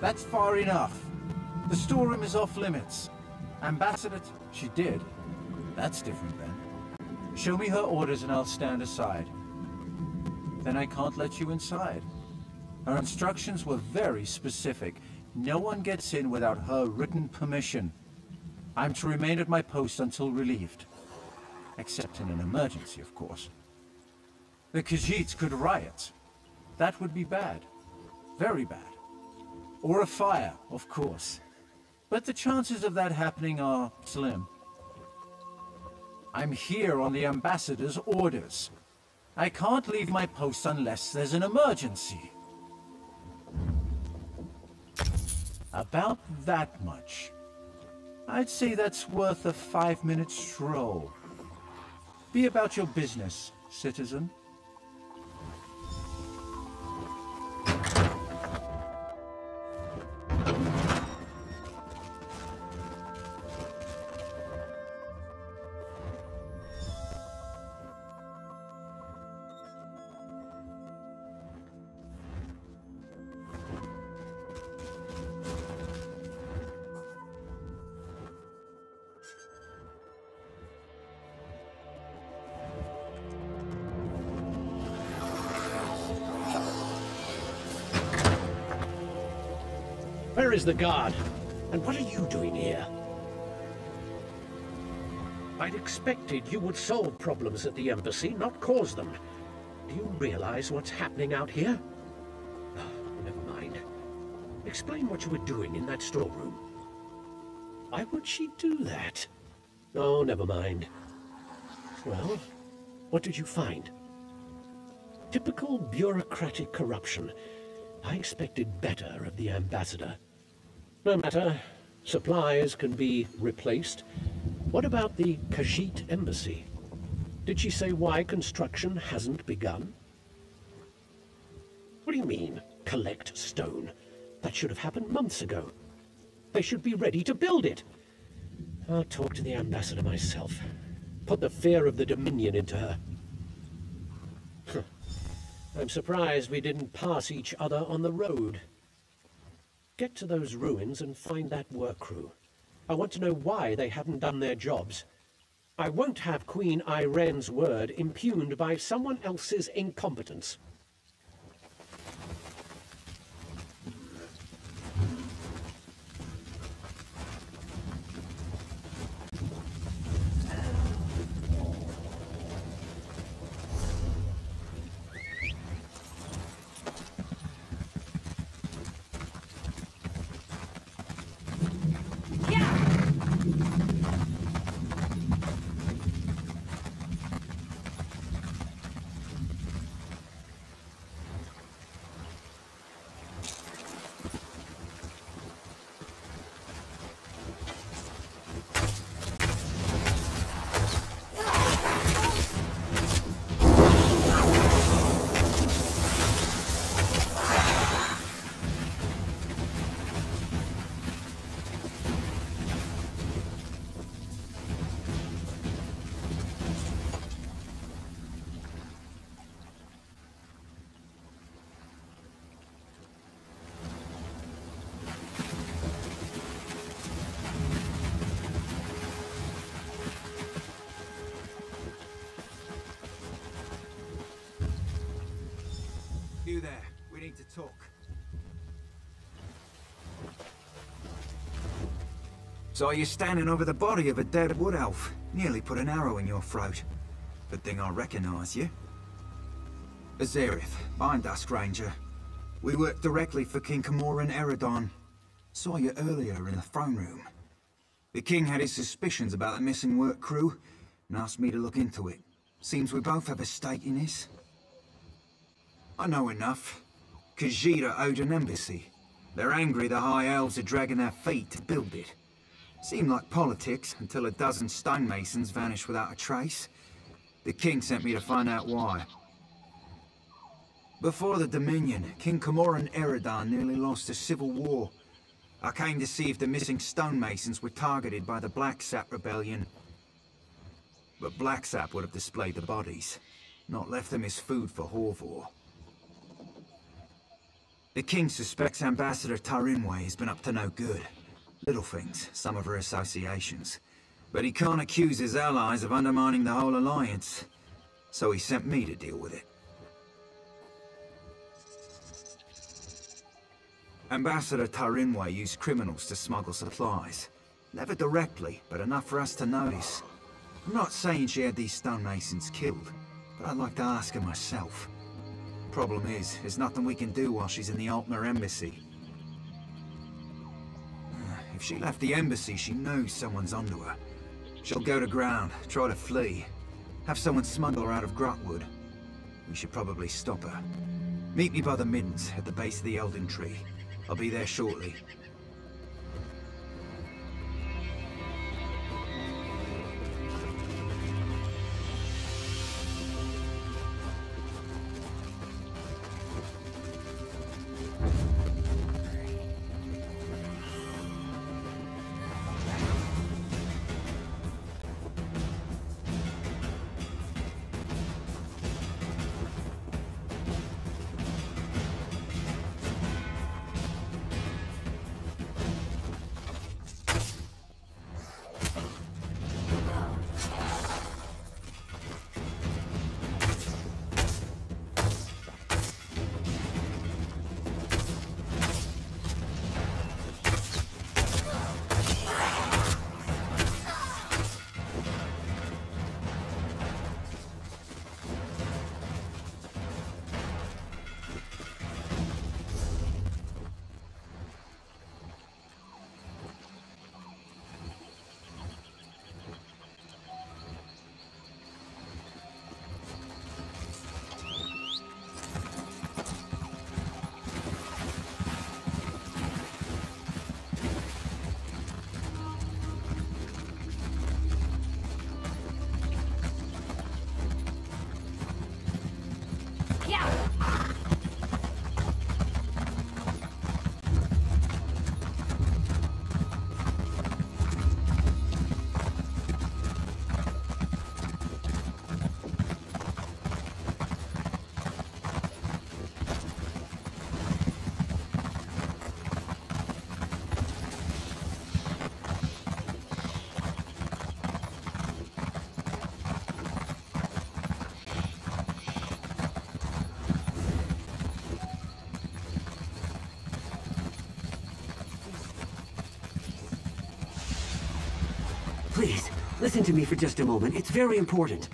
That's far enough. The storeroom is off limits. Ambassador, she did. That's different then. Show me her orders and I'll stand aside. Then I can't let you inside. Her instructions were very specific. No one gets in without her written permission. I'm to remain at my post until relieved. Except in an emergency, of course. The Khajiits could riot. That would be bad. Very bad. Or a fire, of course. But the chances of that happening are slim. I'm here on the ambassador's orders. I can't leave my post unless there's an emergency. About that much. I'd say that's worth a 5-minute stroll. Be about your business, citizen. Where is the guard? And what are you doing here? I'd expected you would solve problems at the embassy, not cause them. Do you realize what's happening out here? Oh, never mind. Explain what you were doing in that storeroom. Why would she do that? Oh, never mind. Well, what did you find? Typical bureaucratic corruption. I expected better of the ambassador. No matter. Supplies can be replaced. What about the Khajiit embassy? Did she say why construction hasn't begun? What do you mean, collect stone? That should have happened months ago. They should be ready to build it. I'll talk to the ambassador myself. Put the fear of the Dominion into her. I'm surprised we didn't pass each other on the road. Get to those ruins and find that work crew. I want to know why they haven't done their jobs. I won't have Queen Irene's word impugned by someone else's incompetence. You there. We need to talk. Saw you standing over the body of a dead wood elf. Nearly put an arrow in your throat. Good thing I recognize you. Azerith, bind us, stranger. We work directly for King Camoran Eredon. Saw you earlier in the throne room. The king had his suspicions about the missing work crew and asked me to look into it. Seems we both have a stake in this. I know enough. Khajiit owed an embassy. They're angry the High Elves are dragging their feet to build it. Seemed like politics until a dozen stonemasons vanished without a trace. The king sent me to find out why. Before the Dominion, King Camoran Eridan nearly lost a civil war. I came to see if the missing stonemasons were targeted by the Blacksap Rebellion. But Blacksap would have displayed the bodies, not left them as food for Horvor. The king suspects Ambassador Tarinway has been up to no good. Little things, some of her associations. But he can't accuse his allies of undermining the whole alliance. So he sent me to deal with it. Ambassador Tarinway used criminals to smuggle supplies. Never directly, but enough for us to notice. I'm not saying she had these stonemasons killed, but I'd like to ask her myself. Problem is, there's nothing we can do while she's in the Altmer embassy. If she left the embassy, she knows someone's onto her. She'll go to ground, try to flee. Have someone smuggle her out of Grotwood. We should probably stop her. Meet me by the Middens, at the base of the Elden Tree. I'll be there shortly. Please, listen to me for just a moment. It's very important.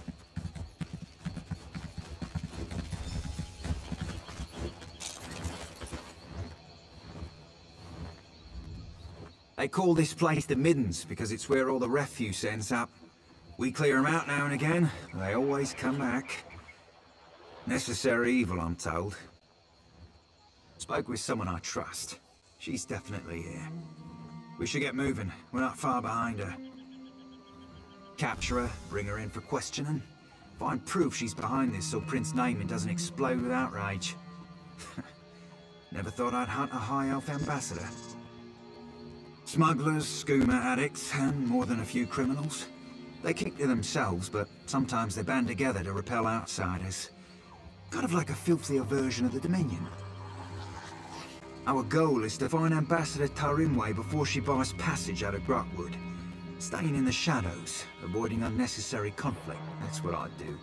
They call this place the Middens because it's where all the refuse ends up. We clear them out now and again, but they always come back. Necessary evil, I'm told. Spoke with someone I trust. She's definitely here. We should get moving. We're not far behind her. Capture her, bring her in for questioning. Find proof she's behind this so Prince Naiman doesn't explode with outrage. Never thought I'd hunt a High Elf ambassador. Smugglers, skooma addicts, and more than a few criminals. They keep to themselves, but sometimes they band together to repel outsiders. Kind of like a filthier version of the Dominion. Our goal is to find Ambassador Tarinway before she buys passage out of Grotwood. Staying in the shadows, avoiding unnecessary conflict, that's what I'd do.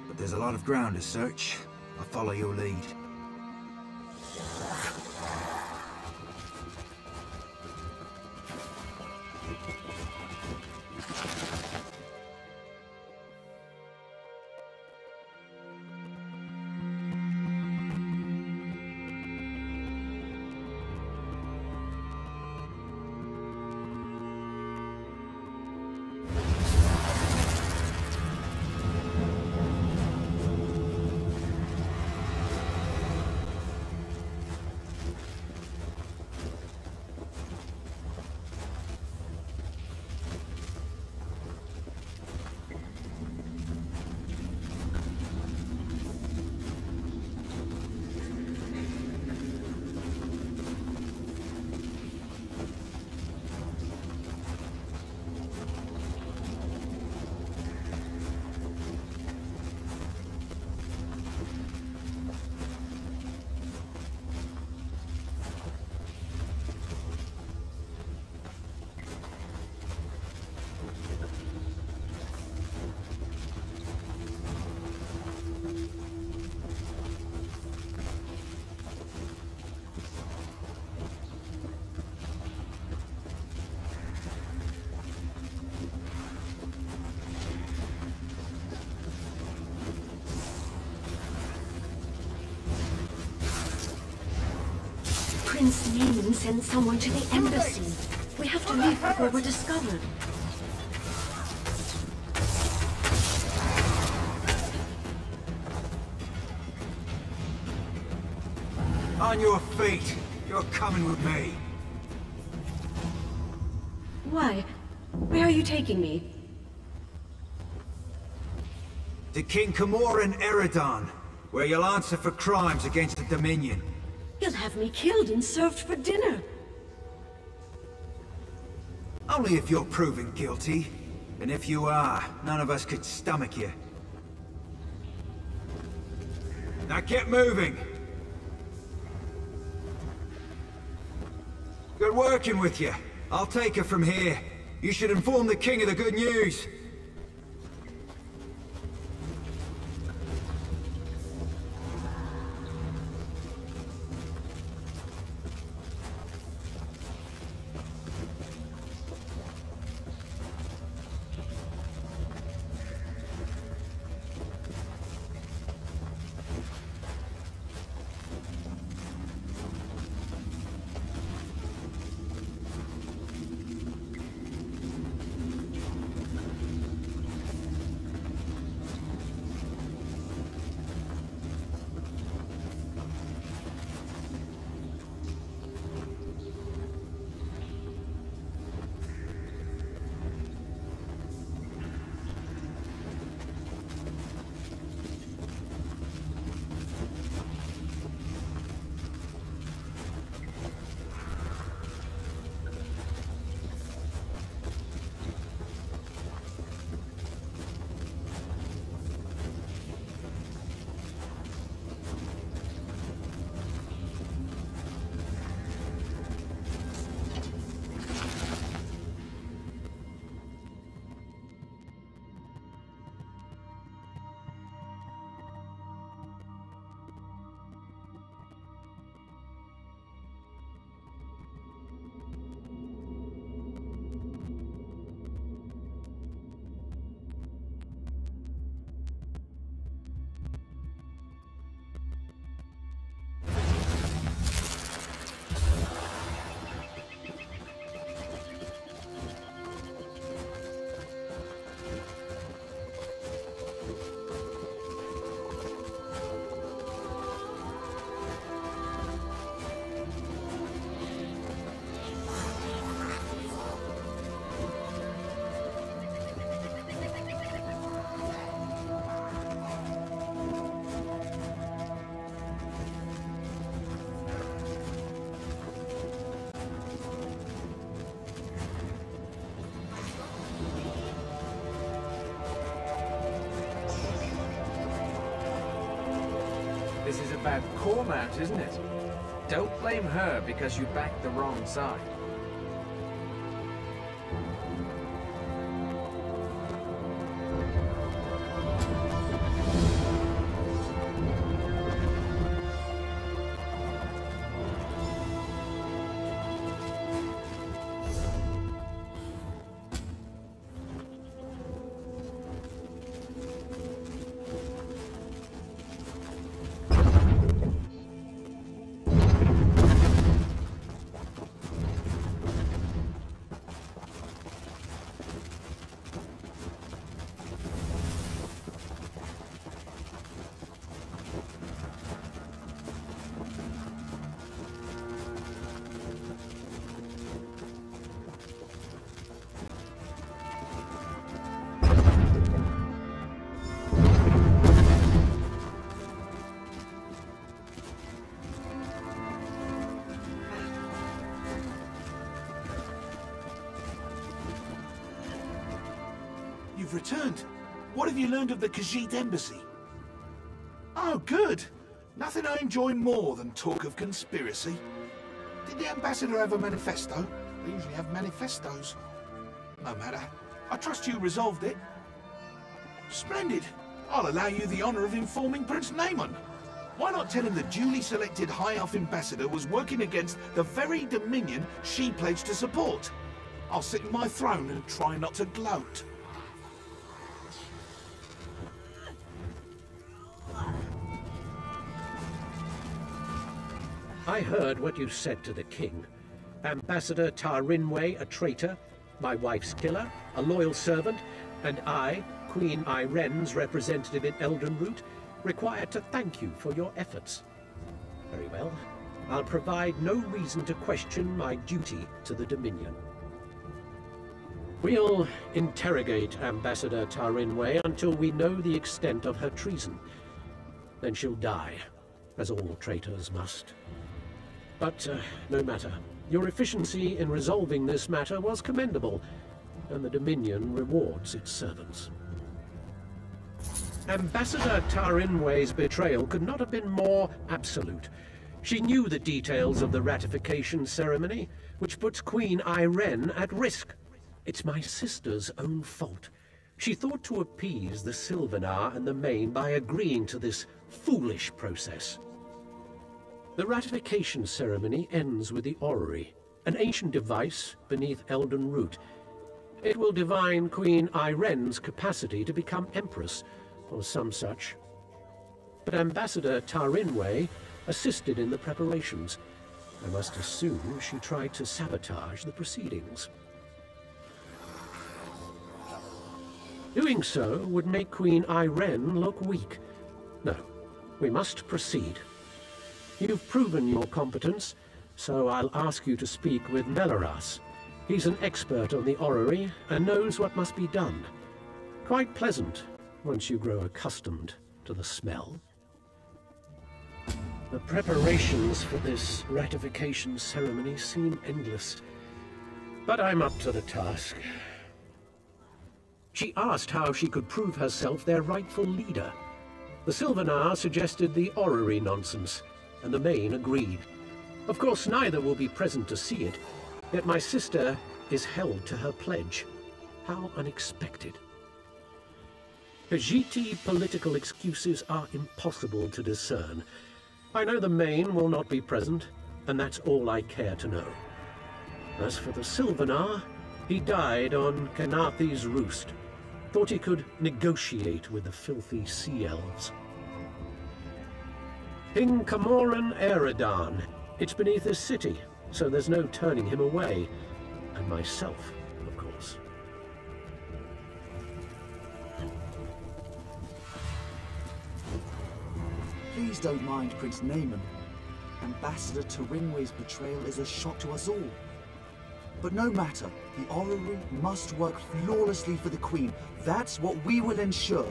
But there's a lot of ground to search. I'll follow your lead. Prince Naaman sent someone to the embassy. We have to leave before we're discovered. On your feet! You're coming with me! Why? Where are you taking me? To King Camoran Eredon, where you'll answer for crimes against the Dominion. He'll have me killed and served for dinner. Only if you're proven guilty. And if you are, none of us could stomach you. Now get moving! Good working with you. I'll take her from here. You should inform the king of the good news. This is about Cormount, isn't it? Don't blame her because you backed the wrong side. You've returned. What have you learned of the Khajiit embassy? Oh, good. Nothing I enjoy more than talk of conspiracy. Did the ambassador have a manifesto? They usually have manifestos. No matter. I trust you resolved it. Splendid. I'll allow you the honor of informing Prince Naaman. Why not tell him the duly selected High Elf ambassador was working against the very Dominion she pledged to support? I'll sit in my throne and try not to gloat. I heard what you said to the king. Ambassador Tar Rinway, a traitor, my wife's killer, a loyal servant, and I, Queen Ayren's representative in Eldenroot, required to thank you for your efforts. Very well. I'll provide no reason to question my duty to the Dominion. We'll interrogate Ambassador Tar Rinway until we know the extent of her treason. Then she'll die, as all traitors must. But no matter. Your efficiency in resolving this matter was commendable, and the Dominion rewards its servants. Ambassador Tar Rinway's betrayal could not have been more absolute. She knew the details of the ratification ceremony, which puts Queen Ayren at risk. It's my sister's own fault. She thought to appease the Sylvanar and the Main by agreeing to this foolish process. The ratification ceremony ends with the orrery, an ancient device beneath Eldenroot. It will divine Queen Ayren's capacity to become Empress, or some such. But Ambassador Tar Rinway assisted in the preparations. I must assume she tried to sabotage the proceedings. Doing so would make Queen Ayren look weak. No, we must proceed. You've proven your competence, so I'll ask you to speak with Melaras. He's an expert on the orrery and knows what must be done. Quite pleasant, once you grow accustomed to the smell. The preparations for this ratification ceremony seem endless, but I'm up to the task. She asked how she could prove herself their rightful leader. The Sylvanar suggested the orrery nonsense, and the Main agreed. Of course, neither will be present to see it, yet my sister is held to her pledge. How unexpected. Khajiiti political excuses are impossible to discern. I know the Main will not be present, and that's all I care to know. As for the Sylvanar, he died on Khenarthi's roost. Thought he could negotiate with the filthy sea elves. King Camoran Eredan. It's beneath his city, so there's no turning him away. And myself, of course. Please don't mind Prince Naaman. Ambassador Tar Rinway's betrayal is a shock to us all. But no matter, the orrery must work flawlessly for the Queen. That's what we will ensure.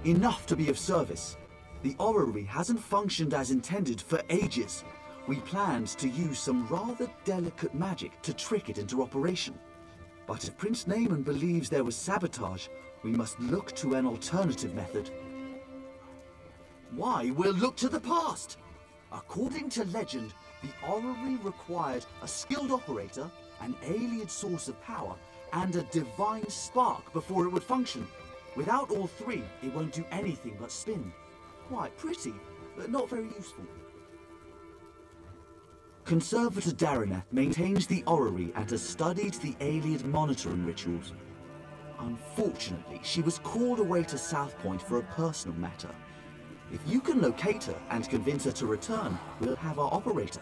Enough to be of service. The orrery hasn't functioned as intended for ages. We planned to use some rather delicate magic to trick it into operation. But if Prince Naaman believes there was sabotage, we must look to an alternative method. Why, we'll look to the past! According to legend, the orrery required a skilled operator, an alien source of power, and a divine spark before it would function. Without all three, it won't do anything but spin. Quite pretty, but not very useful. Conservator Darineth maintains the orrery and has studied the alien monitoring rituals. Unfortunately, she was called away to Southpoint for a personal matter. If you can locate her and convince her to return, we'll have our operator.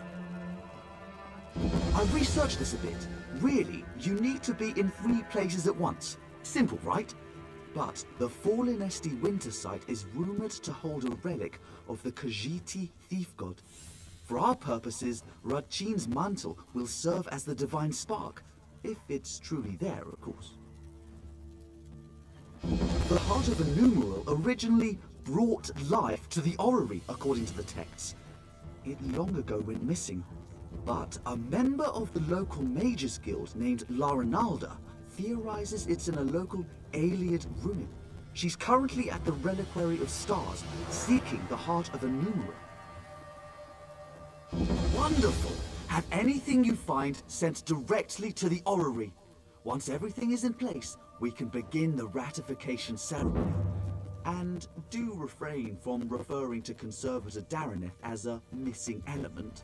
I researched this a bit. Really, you need to be in 3 places at once. Simple, right? But the Fallen Esti Winter site is rumored to hold a relic of the Khajiiti thief god. For our purposes, Radchin's mantle will serve as the divine spark, if it's truly there, of course. The Heart of Enumeral originally brought life to the orrery, according to the texts. It long ago went missing, but a member of the local Mages Guild named Larinalda theorizes it's in a local Ayleid ruin. She's currently at the Reliquary of Stars, seeking the Heart of Enumeral. Wonderful! Have anything you find sent directly to the orrery. Once everything is in place, we can begin the ratification ceremony. And do refrain from referring to Conservator Darineth as a missing element.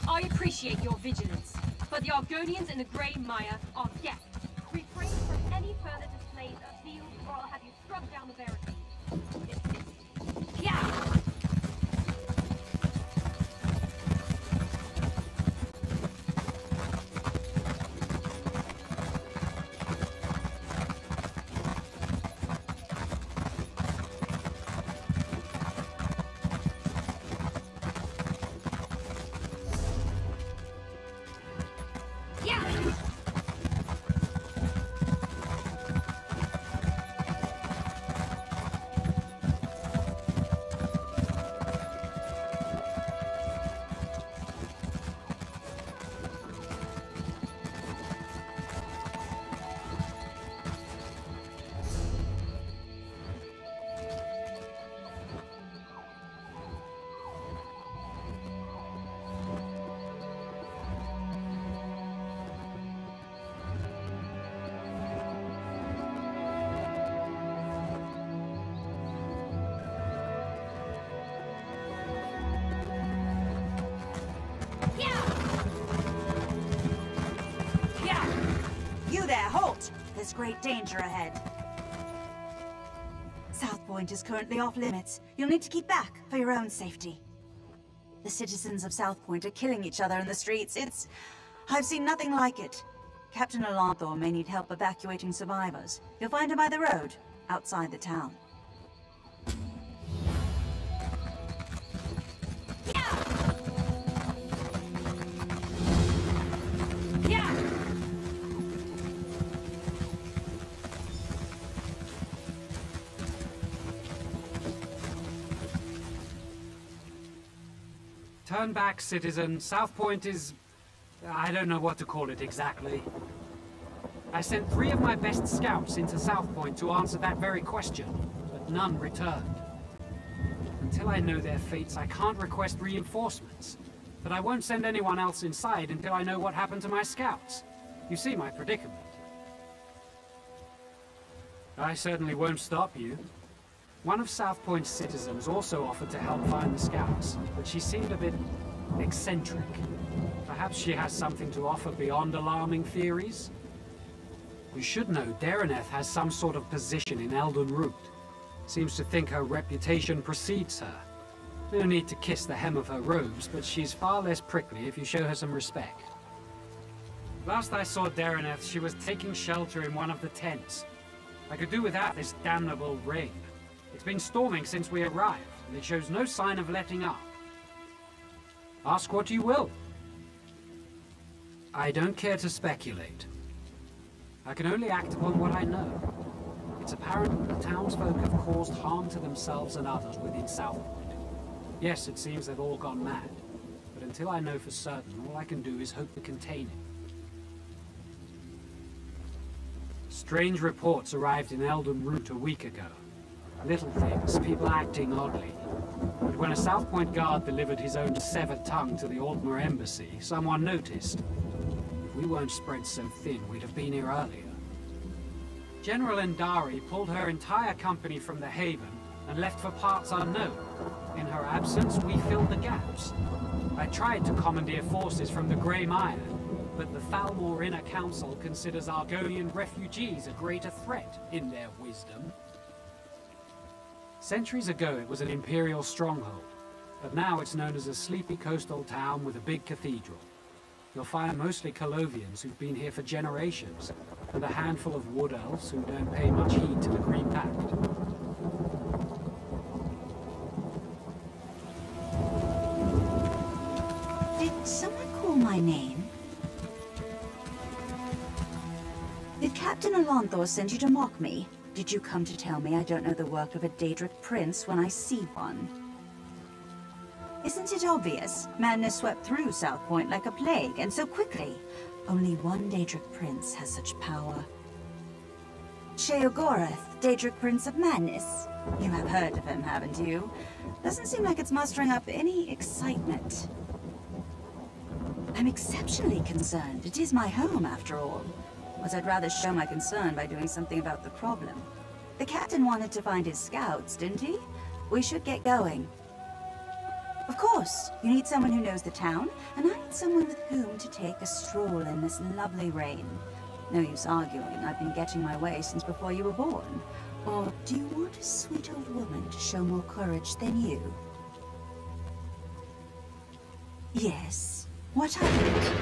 I appreciate your vigilance, but the Argonians and the Grey Mire are guests. Refrain from any further displays of zeal, or I'll have you scrubbed down the barricade. There's great danger ahead. South Point is currently off limits. You'll need to keep back for your own safety. The citizens of South Point are killing each other in the streets. I've seen nothing like it. Captain Alanthor may need help evacuating survivors. You'll find him by the road, outside the town. Turn back, citizen. South Point is... I don't know what to call it exactly. I sent 3 of my best scouts into South Point to answer that very question, but none returned. Until I know their fates, I can't request reinforcements. But I won't send anyone else inside until I know what happened to my scouts. You see my predicament. I certainly won't stop you. One of South Point's citizens also offered to help find the scouts, but she seemed a bit eccentric. Perhaps she has something to offer beyond alarming theories? You should know Dareneth has some sort of position in Elden Root. Seems to think her reputation precedes her. No need to kiss the hem of her robes, but she's far less prickly if you show her some respect. Last I saw Dareneth, she was taking shelter in one of the tents. I could do without this damnable rain. It's been storming since we arrived, and it shows no sign of letting up. Ask what you will. I don't care to speculate. I can only act upon what I know. It's apparent that the townsfolk have caused harm to themselves and others within South Point. Yes, it seems they've all gone mad, but until I know for certain, all I can do is hope to contain it. Strange reports arrived in Elden Root a week ago. Little things, people acting oddly. But when a South Point guard delivered his own severed tongue to the Altmer embassy, someone noticed. If we weren't spread so thin, we'd have been here earlier. General Endari pulled her entire company from the Haven and left for parts unknown. In her absence, we filled the gaps. I tried to commandeer forces from the Grey Mire, but the Thalmor Inner Council considers Argonian refugees a greater threat in their wisdom. Centuries ago it was an Imperial stronghold, but now it's known as a sleepy coastal town with a big cathedral. You'll find mostly Colovians who've been here for generations, and a handful of Wood Elves who don't pay much heed to the Green Pact. Did someone call my name? Did Captain Alonthor send you to mock me? Did you come to tell me I don't know the work of a Daedric prince when I see one? Isn't it obvious? Madness swept through South Point like a plague, and so quickly. Only one Daedric prince has such power. Sheogorath, Daedric Prince of Madness. You have heard of him, haven't you? Doesn't seem like it's mustering up any excitement. I'm exceptionally concerned. It is my home, after all. But I'd rather show my concern by doing something about the problem. The captain wanted to find his scouts, didn't he? We should get going. Of course, you need someone who knows the town, and I need someone with whom to take a stroll in this lovely rain. No use arguing, I've been getting my way since before you were born. Or do you want a sweet old woman to show more courage than you? Yes, what happened?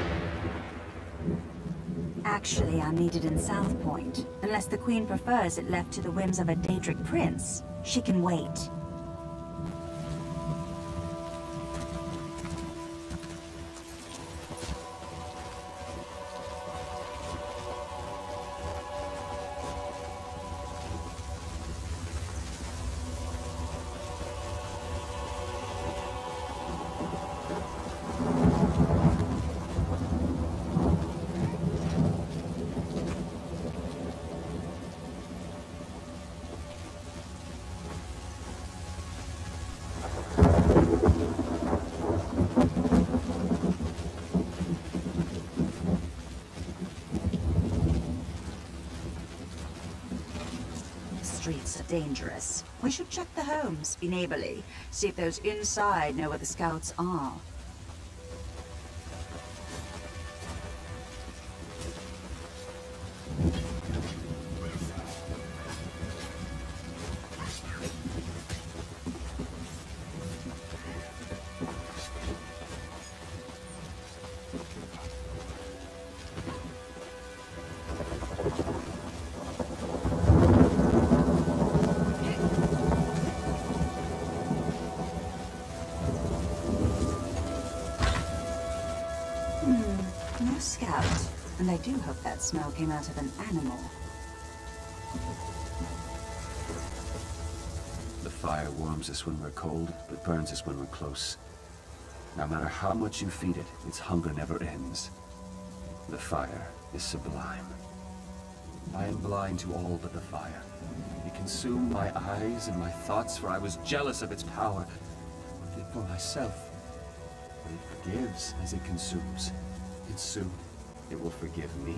Actually, I'm needed in South Point. Unless the Queen prefers it left to the whims of a Daedric prince, she can wait. Streets are dangerous. We should check the homes, be neighborly, see if those inside know where the scouts are. No scout. And I do hope that smell came out of an animal. The fire warms us when we're cold, but burns us when we're close. No matter how much you feed it, its hunger never ends. The fire is sublime. I am blind to all but the fire. It consumed my eyes and my thoughts, for I was jealous of its power. I did for myself. But it forgives as it consumes. And soon, it will forgive me.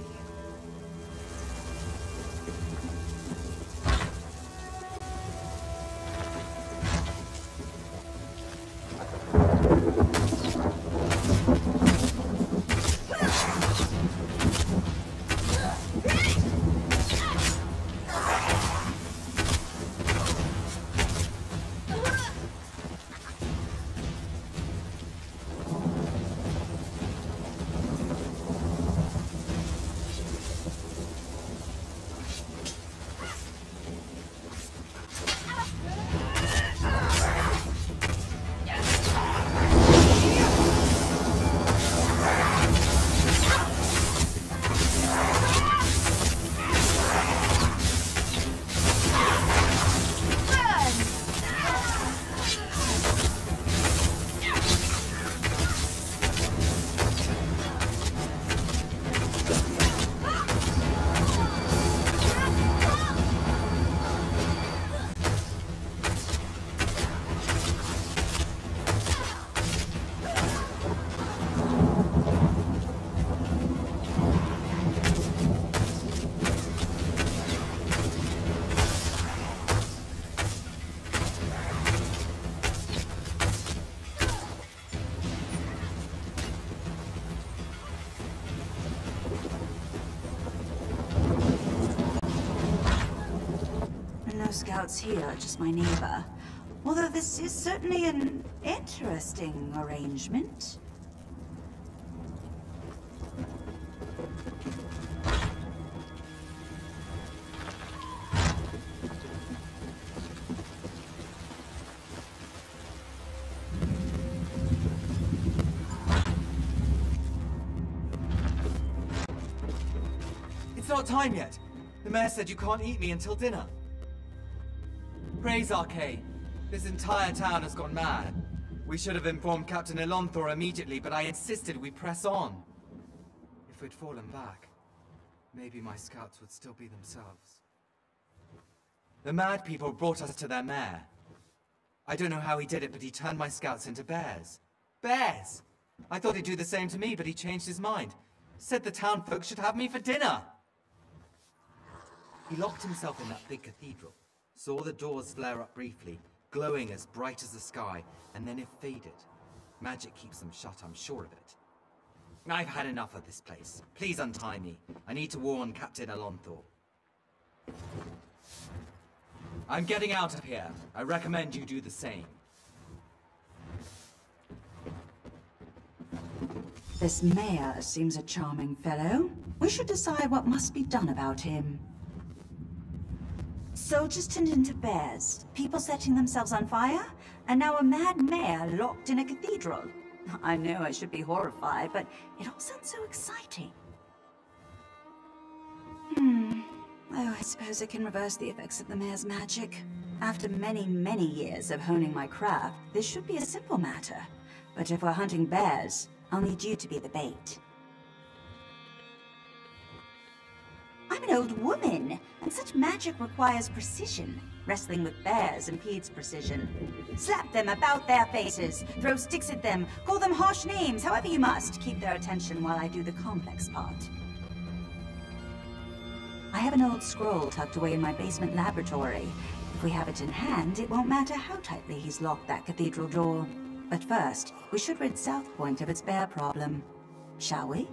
scouts here, just my neighbor. Although this is certainly an interesting arrangement. It's not time yet. The mayor said you can't eat me until dinner. Praise Arcane. This entire town has gone mad. We should have informed Captain Elonthor immediately, but I insisted we press on. If we'd fallen back, maybe my scouts would still be themselves. The mad people brought us to their mayor. I don't know how he did it, but he turned my scouts into bears. Bears! I thought he'd do the same to me, but he changed his mind. Said the town folks should have me for dinner. He locked himself in that big cathedral, saw the doors flare up briefly, glowing as bright as the sky, and then it faded. Magic keeps them shut, I'm sure of it. I've had enough of this place. Please untie me. I need to warn Captain Elonthor. I'm getting out of here. I recommend you do the same. This mayor seems a charming fellow. We should decide what must be done about him. Soldiers turned into bears, people setting themselves on fire, and now a mad mayor locked in a cathedral. I know I should be horrified, but it all sounds so exciting. Oh, I suppose I can reverse the effects of the mayor's magic. After many, many years of honing my craft, this should be a simple matter. But if we're hunting bears, I'll need you to be the bait. I'm an old woman, and such magic requires precision. Wrestling with bears impedes precision. Slap them about their faces, throw sticks at them, call them harsh names, however you must. Keep their attention while I do the complex part. I have an old scroll tucked away in my basement laboratory. If we have it in hand, it won't matter how tightly he's locked that cathedral door. But first, we should rid South Point of its bear problem. Shall we?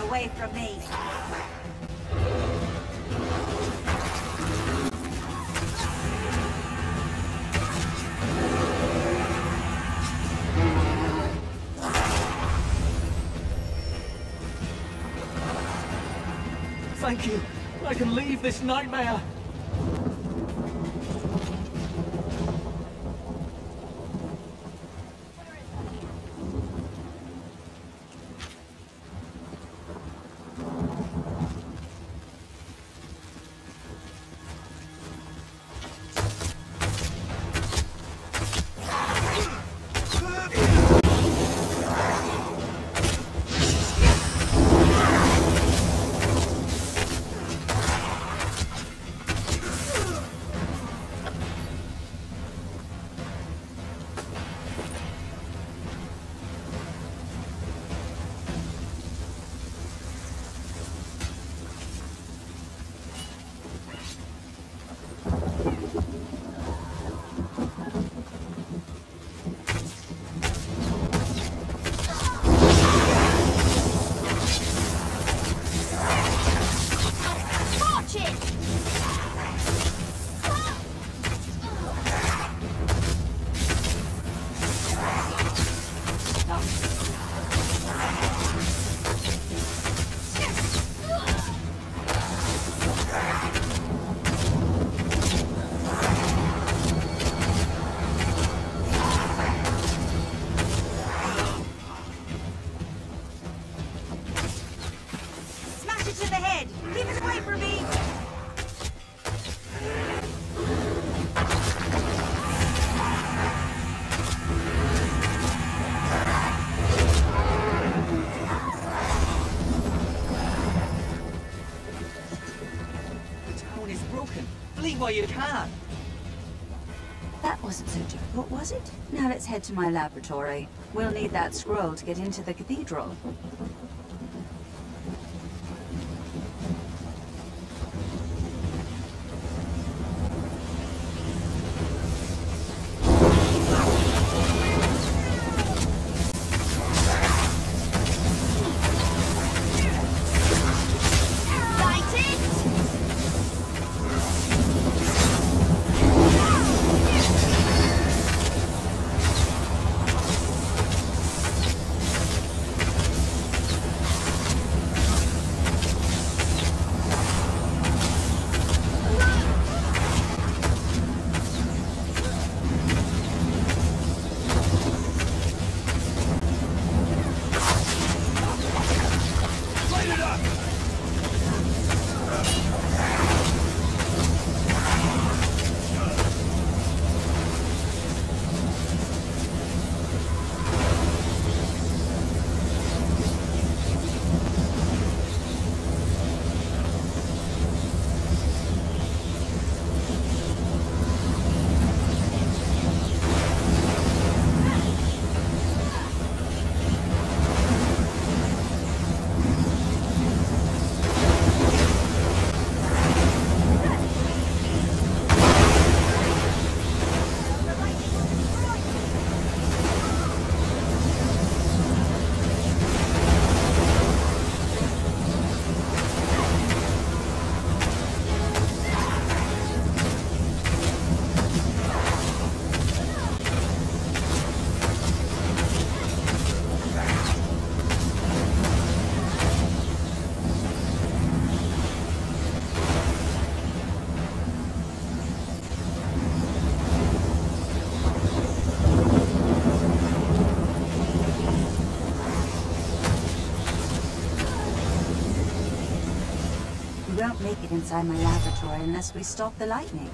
Away from me. Thank you. I can leave this nightmare. while you can. That wasn't so difficult, was it? Now let's head to my laboratory. We'll need that scroll to get into the cathedral. We won't make it inside my laboratory unless we stop the lightning.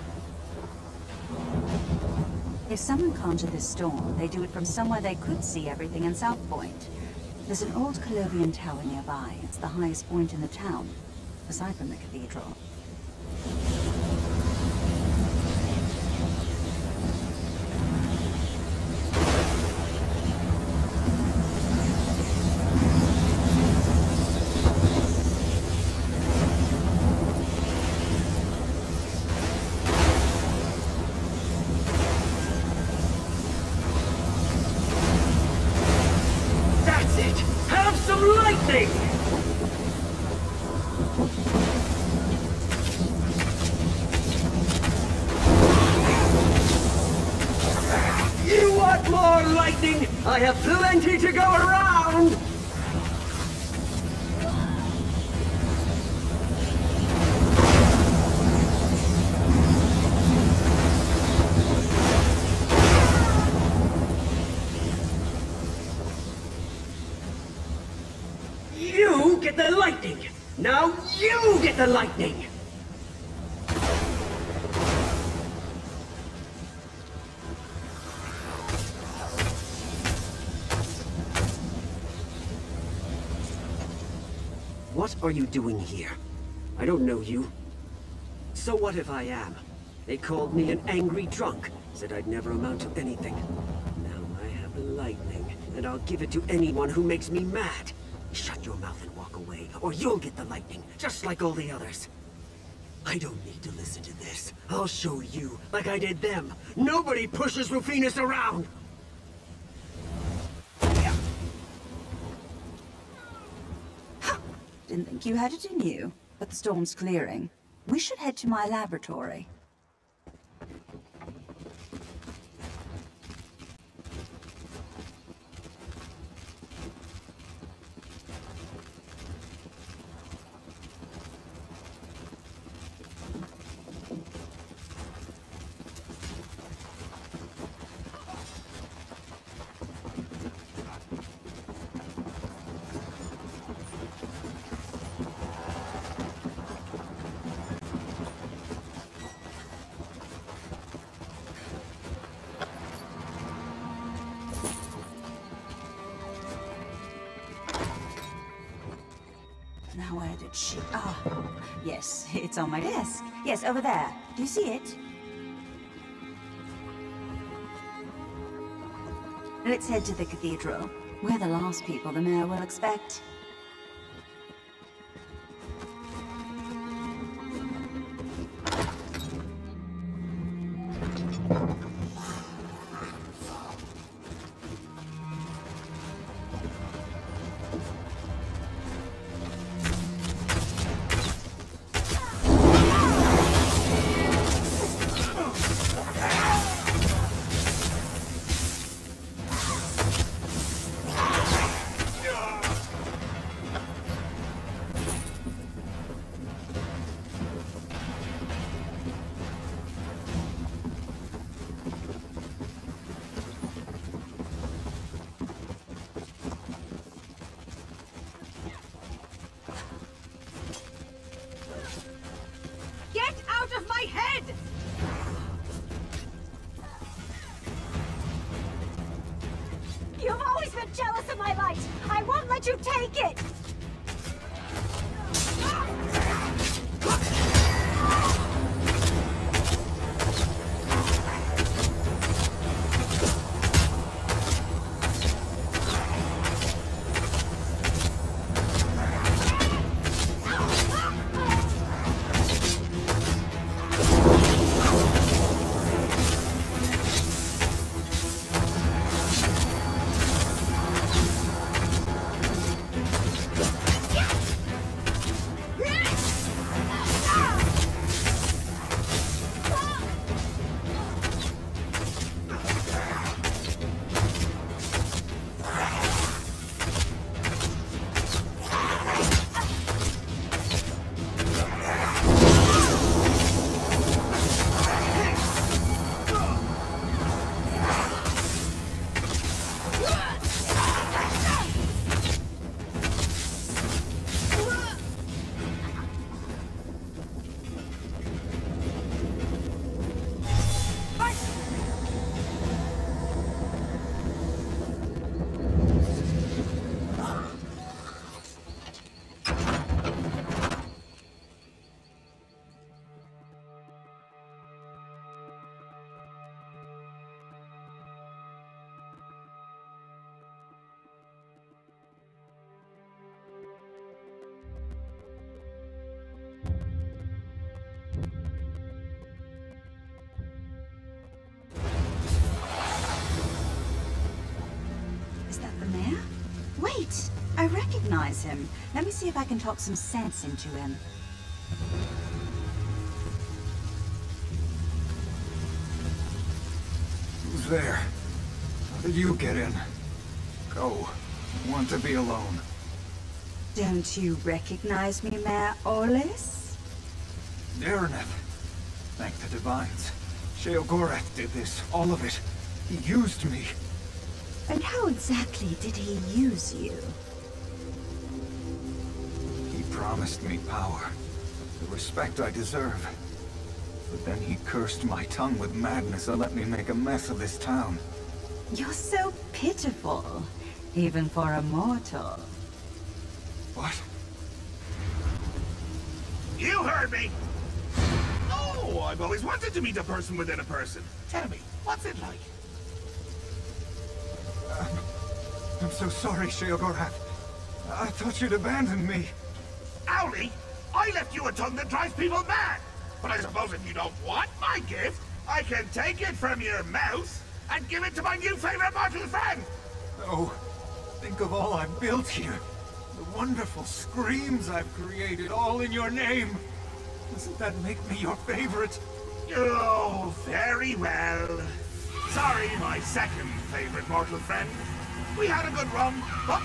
If someone conjured this storm, they do it from somewhere they could see everything in South Point. There's an old Colovian tower nearby. It's the highest point in the town, aside from the cathedral. I have plenty to go around! You get the lightning! Now you get the lightning! What are you doing here? I don't know you. So what if I am? They called me an angry drunk, said I'd never amount to anything. Now I have lightning, and I'll give it to anyone who makes me mad. Shut your mouth and walk away, or you'll get the lightning, just like all the others. I don't need to listen to this. I'll show you, like I did them. Nobody pushes Rufinus around! Didn't think you had it in you, but the storm's clearing. We should head to my laboratory. Now where did she... Ah, yes, it's on my desk. Yes, over there. Do you see it? Let's head to the cathedral. We're the last people the mayor will expect. Get out of my head! You've always been jealous of my light! I won't let you take it! Wait! I recognize him. Let me see if I can talk some sense into him. Who's there? How did you get in? Go. I want to be alone. Don't you recognize me, Mayor Orlis? Dareneth. Thank the Divines. Sheogorath did this. All of it. He used me. And how exactly did he use you? He promised me power. The respect I deserve. But then he cursed my tongue with madness and let me make a mess of this town. You're so pitiful, even for a mortal. What? You heard me! Oh, I've always wanted to meet a person within a person. Tell me, what's it like? I'm so sorry, Sheogorath. I thought you'd abandoned me. Owlie, I left you a tongue that drives people mad. But I suppose if you don't want my gift, I can take it from your mouth and give it to my new favorite mortal friend. No. Think of all I've built here. The wonderful screams I've created, all in your name. Doesn't that make me your favorite? Oh, very well. Sorry, my second favorite mortal friend. We had a good run, but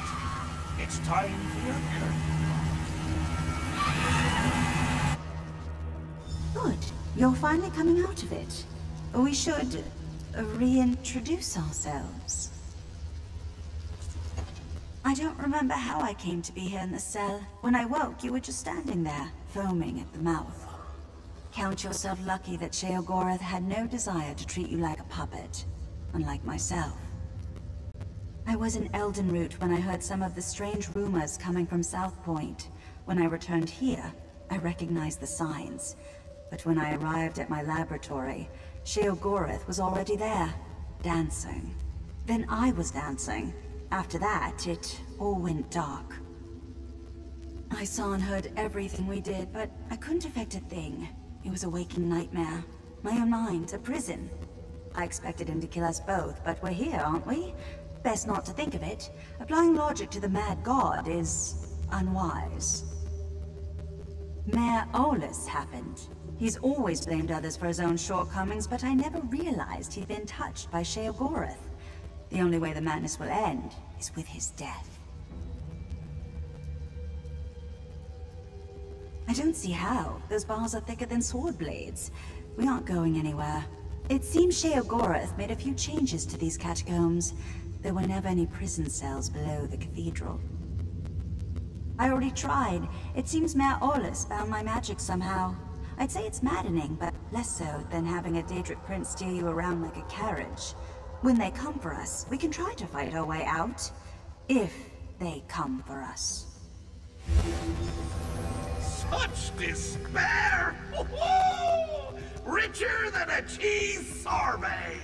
it's time for your turn. Good. You're finally coming out of it. We should reintroduce ourselves. I don't remember how I came to be here in the cell. When I woke, you were just standing there, foaming at the mouth. Count yourself lucky that Sheogorath had no desire to treat you like a puppet, unlike myself. I was in Eldenroot when I heard some of the strange rumors coming from South Point. When I returned here, I recognized the signs. But when I arrived at my laboratory, Sheogorath was already there, dancing. Then I was dancing. After that, it all went dark. I saw and heard everything we did, but I couldn't affect a thing. It was a waking nightmare. My own mind, a prison. I expected him to kill us both, but we're here, aren't we? Best not to think of it. Applying logic to the mad god is unwise. Mayor Olus happened. He's always blamed others for his own shortcomings, but I never realized he'd been touched by Sheogorath. The only way the madness will end is with his death. I don't see how. Those bars are thicker than sword blades. We aren't going anywhere. It seems Sheogorath made a few changes to these catacombs. There were never any prison cells below the cathedral. I already tried. It seems Mayor Olus found my magic somehow. I'd say it's maddening, but less so than having a Daedric prince steer you around like a carriage. When they come for us, we can try to fight our way out. If they come for us. Such despair! Woo-hoo! Richer than a cheese sorbet!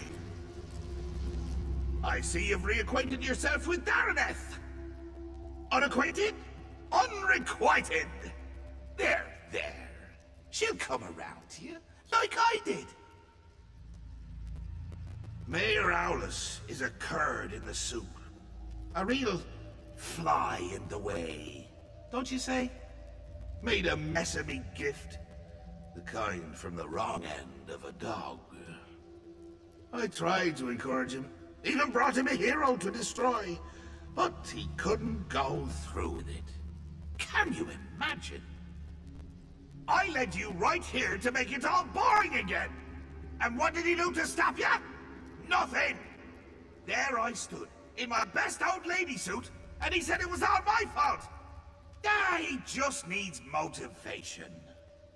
I see you've reacquainted yourself with Daraneth. Unacquainted? Unrequited! There. She'll come around to you, like I did. Mayor Aulus is a curd in the soup. A real fly in the way, don't you say? Made a mess of me gift. The kind from the wrong end of a dog. I tried to encourage him. Even brought him a hero to destroy. But he couldn't go through with it. Can you imagine? I led you right here to make it all boring again. And what did he do to stop you? Nothing. There I stood, in my best old lady suit, and he said it was all my fault. He just needs motivation.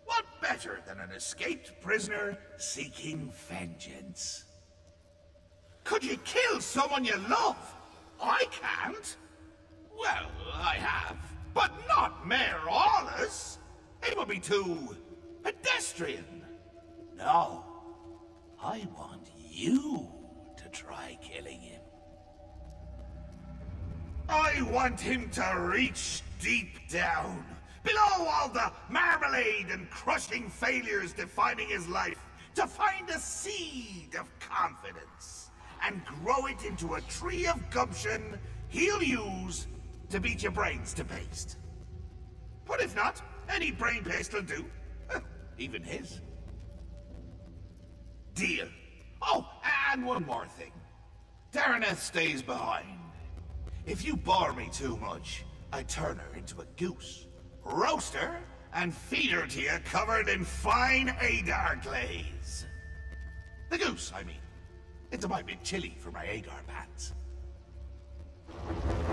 What better than an escaped prisoner seeking vengeance? Could you kill someone you love? I can't. Well, I have, but not Mayor Aulus. It would be too pedestrian. No, I want you to try killing him. I want him to reach deep down, below all the marmalade and crushing failures defining his life, to find a seed of confidence and grow it into a tree of gumption he'll use to beat your brains to paste. But if not, any brain paste will do. Even his. Deal. Oh, and one more thing. Daraneth stays behind. If you bore me too much, I turn her into a goose, roast her, and feed her to you covered in fine Adar glaze. The goose, I mean. It's a mite bit chilly for my Adar pants.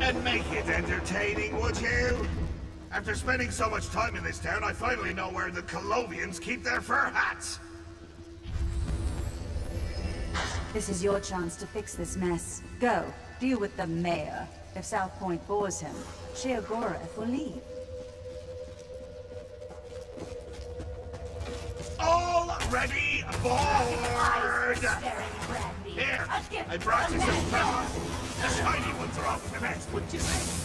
And make it entertaining, would you? After spending so much time in this town, I finally know where the Colovians keep their fur hats. This is your chance to fix this mess. Go, deal with the mayor. If South Point bores him, Sheogorath will leave. All ready, board! Here, I brought you some presents. The shiny ones are off the best, wouldn't you say?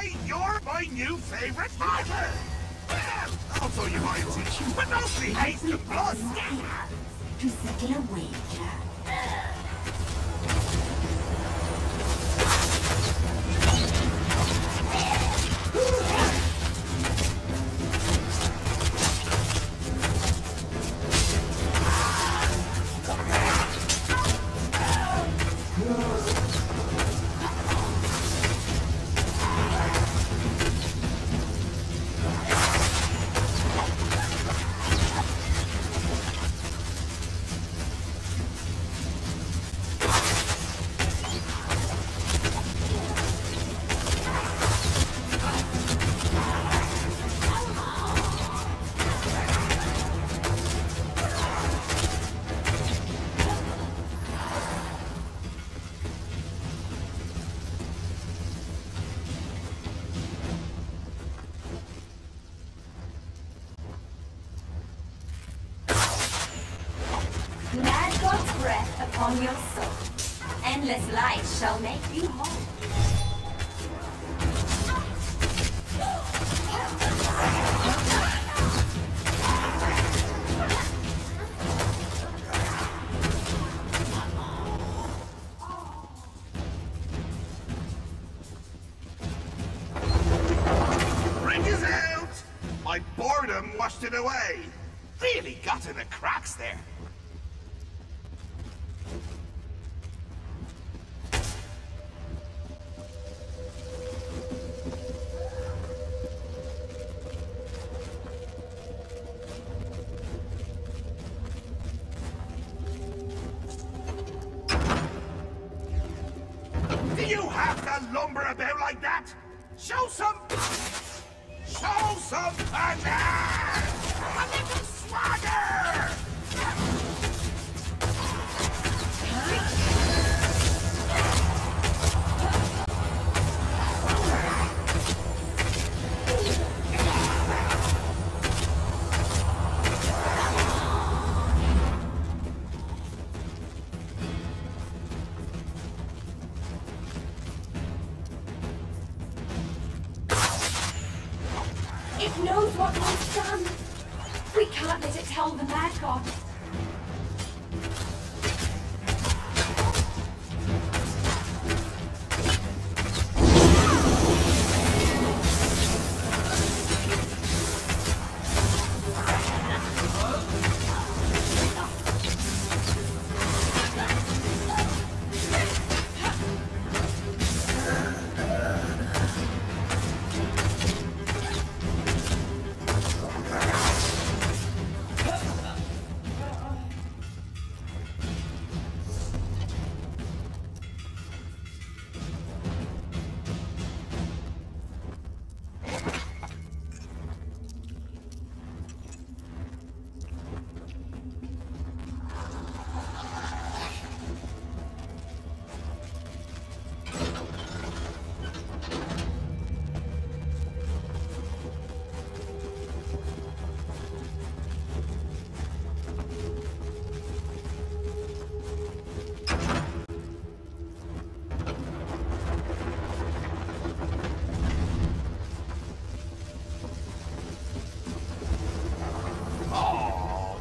Why, you're my new favorite fighter! Also, you might teach, but mostly haste and blood. To settle a wager. Mad God's breath upon your soul. Endless light shall make you whole. Ring is out! My boredom washed it away. Really got in the cracks there. Do you have to lumber about like that? Show some panache! A little swagger! It knows what we've done. We can't let it tell the Mad God.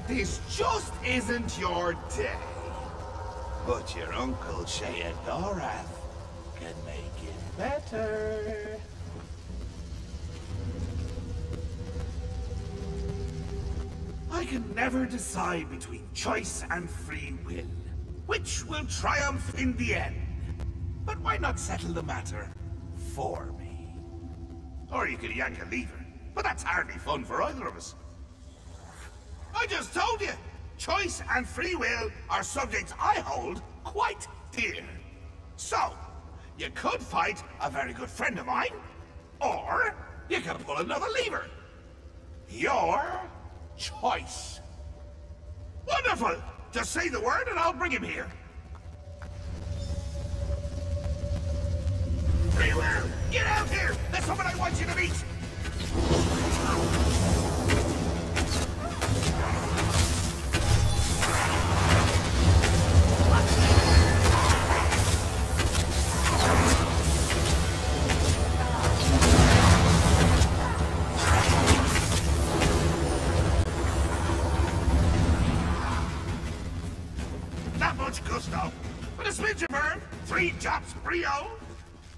This just isn't your day. But your uncle Sheogorath can make it better. I can never decide between choice and free will. Which will triumph in the end? But why not settle the matter for me? Or you could yank a lever, but that's hardly fun for either of us. I just told you, choice and free will are subjects I hold quite dear. So, you could fight a very good friend of mine, or you could pull another lever. Your choice. Wonderful! Just say the word and I'll bring him here. Free will, get out here! There's someone I want you to meet! that much gusto. With a smidge of herb, 3 chops brio,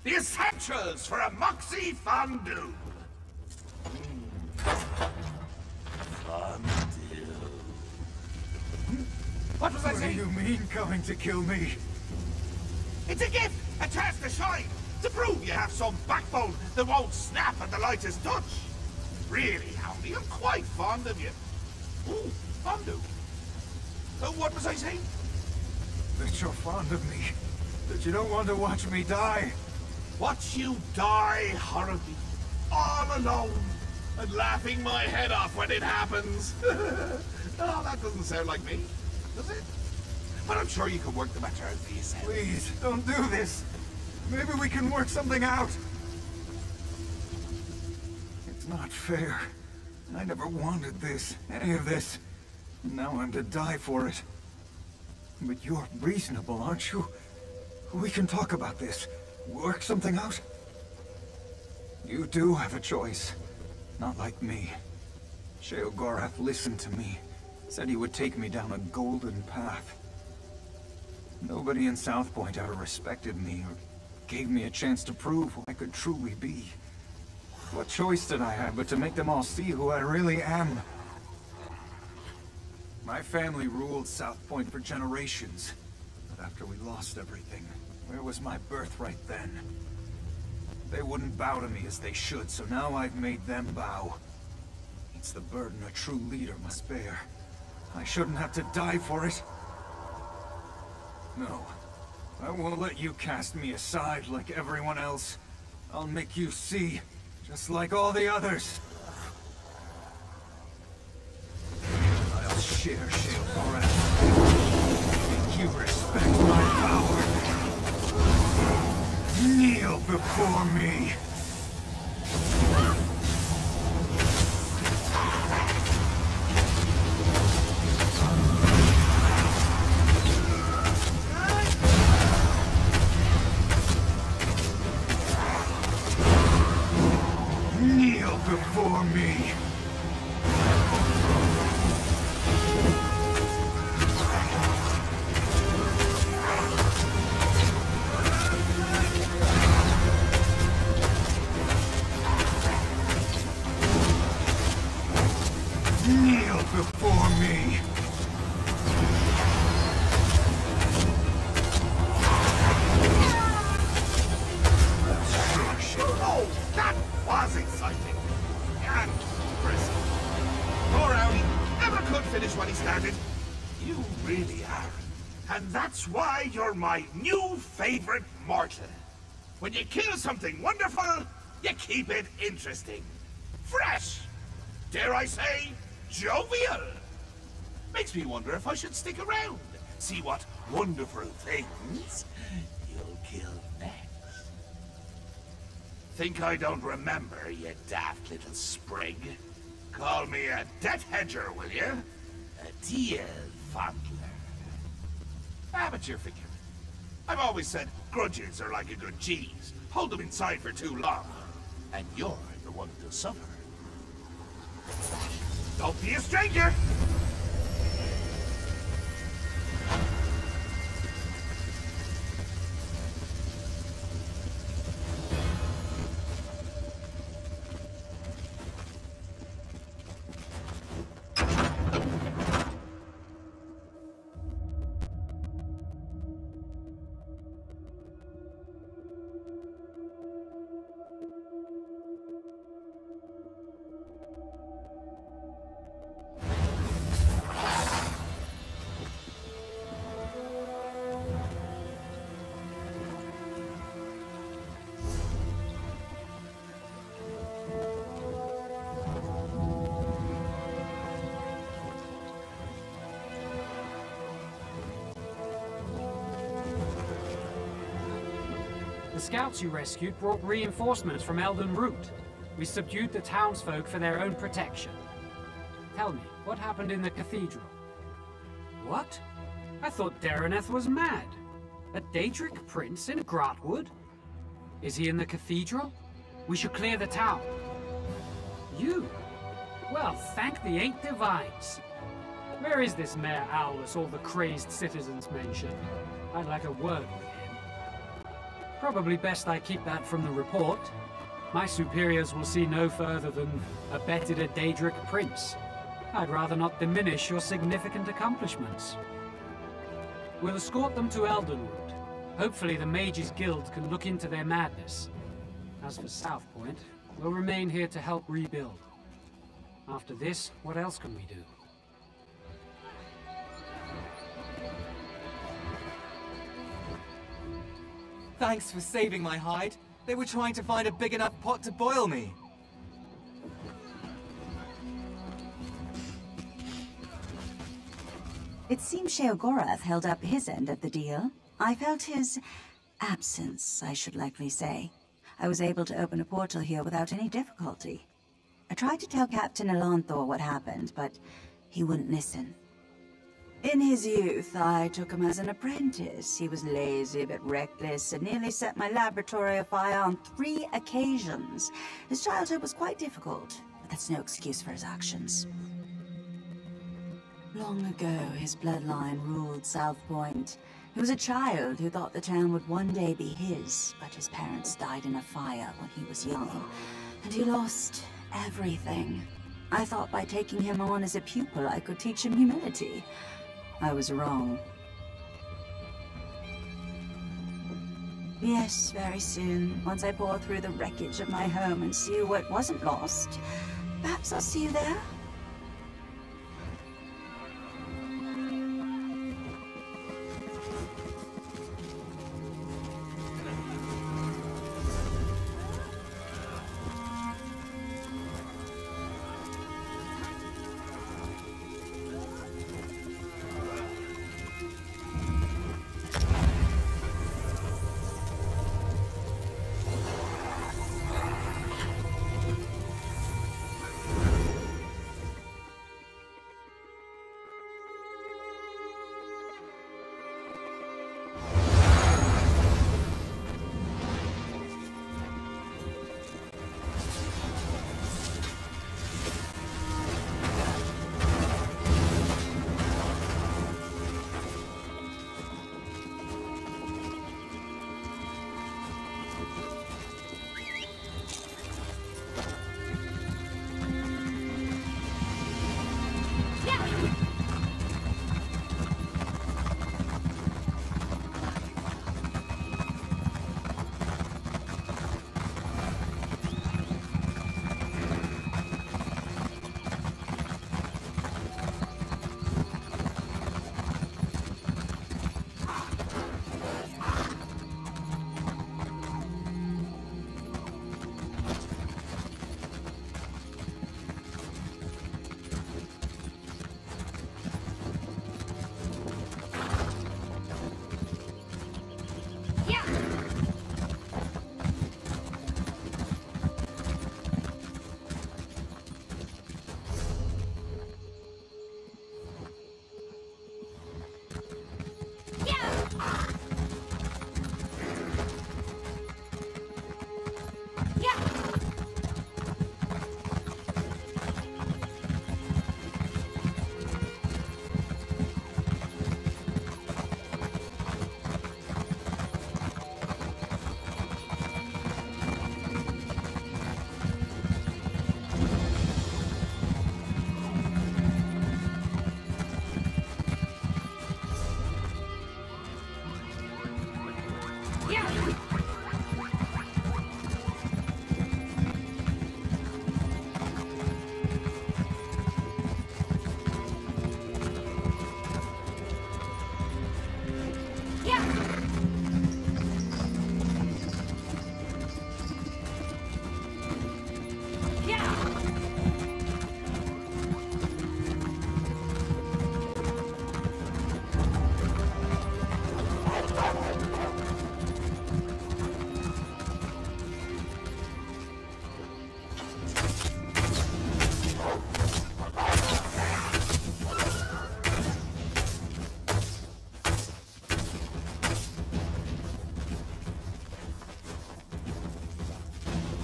the essentials for a moxie fondue. Fondue. What was I saying? What do you mean, coming to kill me? It's a gift, a chance to shine, to prove you have some backbone that won't snap at the lightest touch. Really, Houndy, I'm quite fond of you. Ooh, fondue. What was I saying? That you're fond of me. That you don't want to watch me die. Watch you die horribly, all alone, and laughing my head off when it happens. Oh, that doesn't sound like me, does it? But I'm sure you can work the matter out for yourself. Please, don't do this. Maybe we can work something out. It's not fair. I never wanted this, any of this. Now I'm to die for it. But you're reasonable, aren't you? We can talk about this. Work something out. You do have a choice. Not like me. Sheogorath listened to me. Said he would take me down a golden path. Nobody in South Point ever respected me or gave me a chance to prove who I could truly be. What choice did I have but to make them all see who I really am? My family ruled South Point for generations. But after we lost everything, where was my birthright then? They wouldn't bow to me as they should, so now I've made them bow. It's the burden a true leader must bear. I shouldn't have to die for it. No, I won't let you cast me aside like everyone else. I'll make you see, just like all the others. I'll share Sheogorath. Make you respect my power. Kneel before me. Kneel before me. Kneel before me. Oh, that was exciting. And impressive. Poor Audi never could finish what he started. You really are. And that's why you're my new favorite mortal. When you kill something wonderful, you keep it interesting. Fresh. Dare I say, jovial. Makes me wonder if I should stick around. See what wonderful things you'll kill next. Think I don't remember, you daft little sprig? Call me a death hedger, will you? A dear fondler. Ah, but you're figuring. I've always said grudges are like a good cheese. Hold them inside for too long, and you're the one to suffer. Don't be a stranger! The scouts you rescued brought reinforcements from Elden Root. We subdued the townsfolk for their own protection. Tell me, what happened in the cathedral? What? I thought Dareneth was mad. A Daedric prince in Grotwood? Is he in the cathedral? We should clear the town. You? Well, thank the 8 divines. Where is this Mayor Owlus all the crazed citizens mention? I'd like a word with him. Probably best I keep that from the report. My superiors will see no further than a betted a Daedric prince. I'd rather not diminish your significant accomplishments. We'll escort them to Eldenwood. Hopefully the Mages Guild can look into their madness. As for South Point, we'll remain here to help rebuild. After this, what else can we do? Thanks for saving my hide. They were trying to find a big enough pot to boil me. It seems Sheogorath held up his end of the deal. I felt his absence, I should likely say. I was able to open a portal here without any difficulty. I tried to tell Captain Elonthor what happened, but he wouldn't listen. In his youth, I took him as an apprentice. He was lazy but reckless and nearly set my laboratory afire on 3 occasions. His childhood was quite difficult, but that's no excuse for his actions. Long ago, his bloodline ruled South Point. He was a child who thought the town would one day be his, but his parents died in a fire when he was young, and he lost everything. I thought by taking him on as a pupil, I could teach him humility. I was wrong. Yes, very soon, once I pour through the wreckage of my home and see what wasn't lost. Perhaps I'll see you there?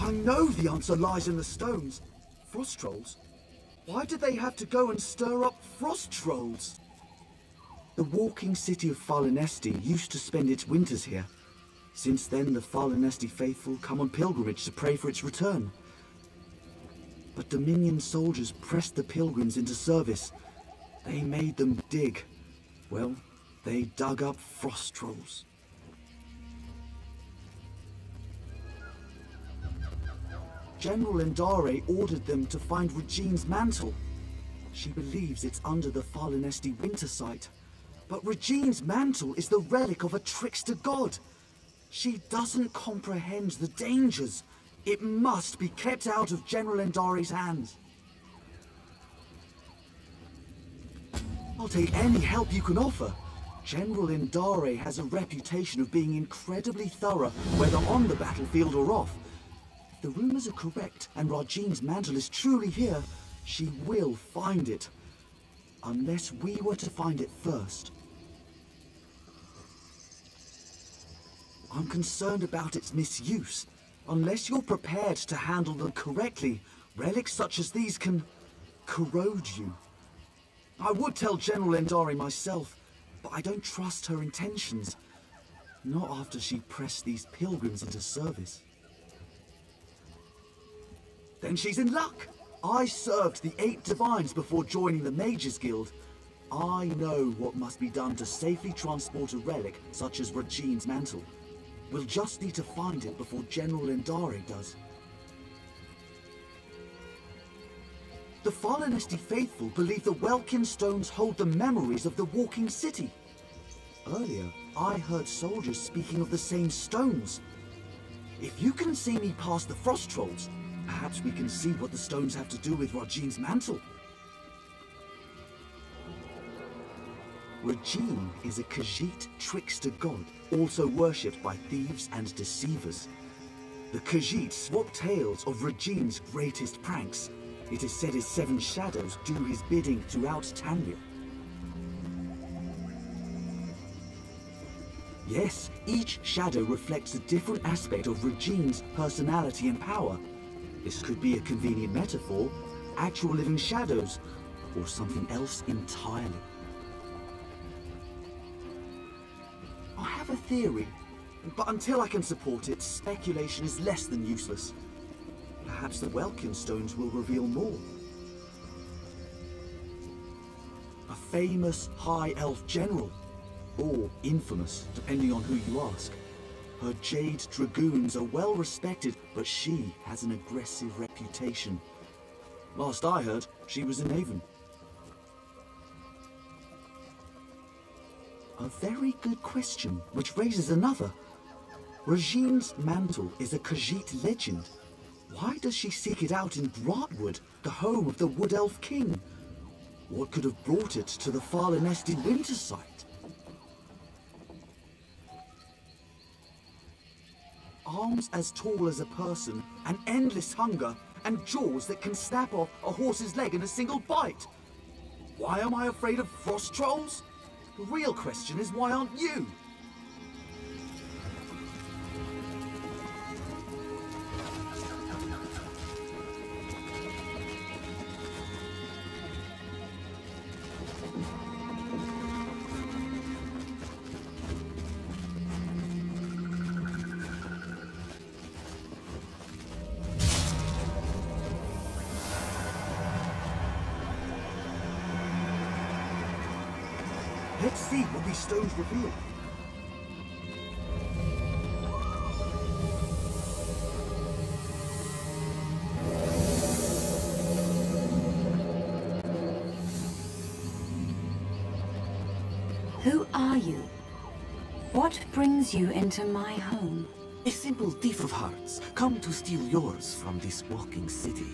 I know the answer lies in the stones. Frost trolls? Why did they have to go and stir up frost trolls? The walking city of Falinesti used to spend its winters here. Since then, the Falinesti faithful come on pilgrimage to pray for its return. But Dominion soldiers pressed the pilgrims into service. They made them dig. Well, they dug up frost trolls. General Endare ordered them to find Regine's mantle. She believes it's under the Falinesti winter site. But Regine's mantle is the relic of a trickster god. She doesn't comprehend the dangers. It must be kept out of General Endare's hands. I'll take any help you can offer. General Endare has a reputation of being incredibly thorough, whether on the battlefield or off. If the rumors are correct and Regine's mantle is truly here, she will find it. Unless we were to find it first. I'm concerned about its misuse. Unless you're prepared to handle them correctly, relics such as these can corrode you. I would tell General Endare myself, but I don't trust her intentions. Not after she pressed these pilgrims into service. Then she's in luck. I served the 8 divines before joining the Mages Guild. I know what must be done to safely transport a relic such as Regine's mantle. We'll just need to find it before General Endare does. The Falinesti faithful believe the Welkin stones hold the memories of the walking city. Earlier, I heard soldiers speaking of the same stones. If you can see me past the frost trolls, perhaps we can see what the stones have to do with Regine's mantle. Regine is a Khajiit trickster god, also worshipped by thieves and deceivers. The Khajiit swap tales of Regine's greatest pranks. It is said his 7 shadows do his bidding throughout Tanria. Yes, each shadow reflects a different aspect of Regine's personality and power. This could be a convenient metaphor, actual living shadows, or something else entirely. I have a theory, but until I can support it, speculation is less than useless. Perhaps the Welkin stones will reveal more. A famous High Elf general, or infamous, depending on who you ask. Her Jade Dragoons are well respected, but she has an aggressive reputation. Last I heard, she was in Avon. A very good question, which raises another. Regine's mantle is a Khajiit legend. Why does she seek it out in Braatwood, the home of the Wood Elf King? What could have brought it to the Falinesti winter site? Arms as tall as a person, an endless hunger, and jaws that can snap off a horse's leg in a single bite. Why am I afraid of frost trolls? The real question is, why aren't you? Let's see what these stones reveal. Who are you? What brings you into my home? A simple thief of hearts, come to steal yours from this walking city.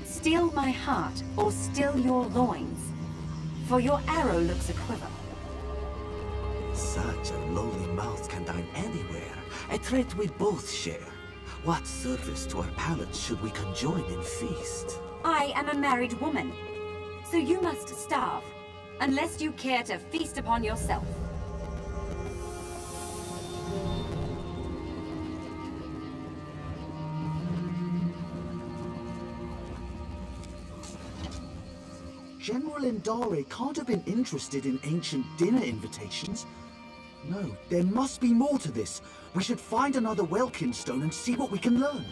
Steal my heart or steal your loins? For your arrow looks a quiver. Such a lowly mouth can dine anywhere, a trait we both share. What service to our palates should we conjoin in feast? I am a married woman, so you must starve, unless you care to feast upon yourself. General Endare can't have been interested in ancient dinner invitations. No, there must be more to this. We should find another Welkin stone and see what we can learn.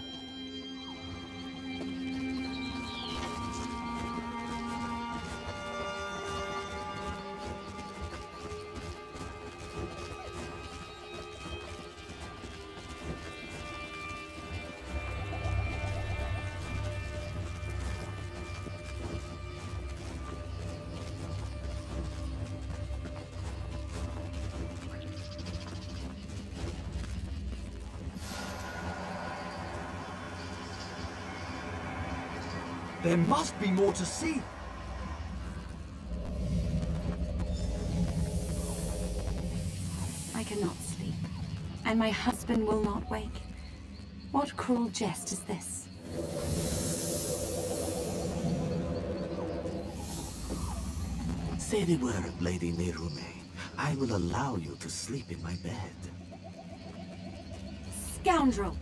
There must be more to see. I cannot sleep, and my husband will not wake. What cruel jest is this? Say the word, Lady Nerume. I will allow you to sleep in my bed. Scoundrel!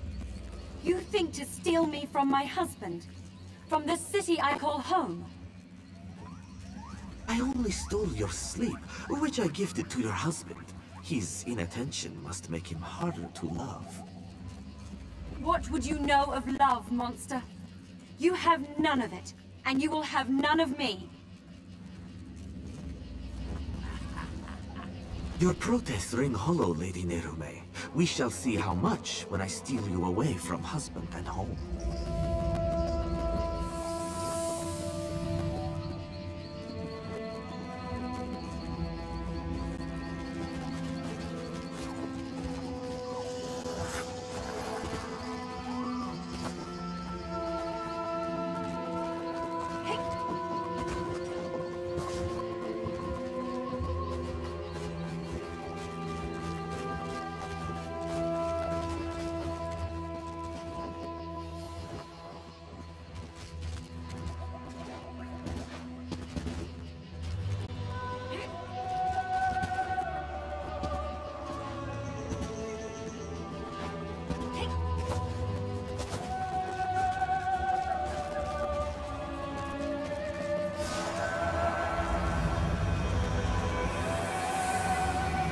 You think to steal me from my husband? From the city I call home? I only stole your sleep, which I gifted to your husband. His inattention must make him harder to love. What would you know of love, monster? You have none of it, and you will have none of me. Your protests ring hollow, Lady Nerume. We shall see how much when I steal you away from husband and home.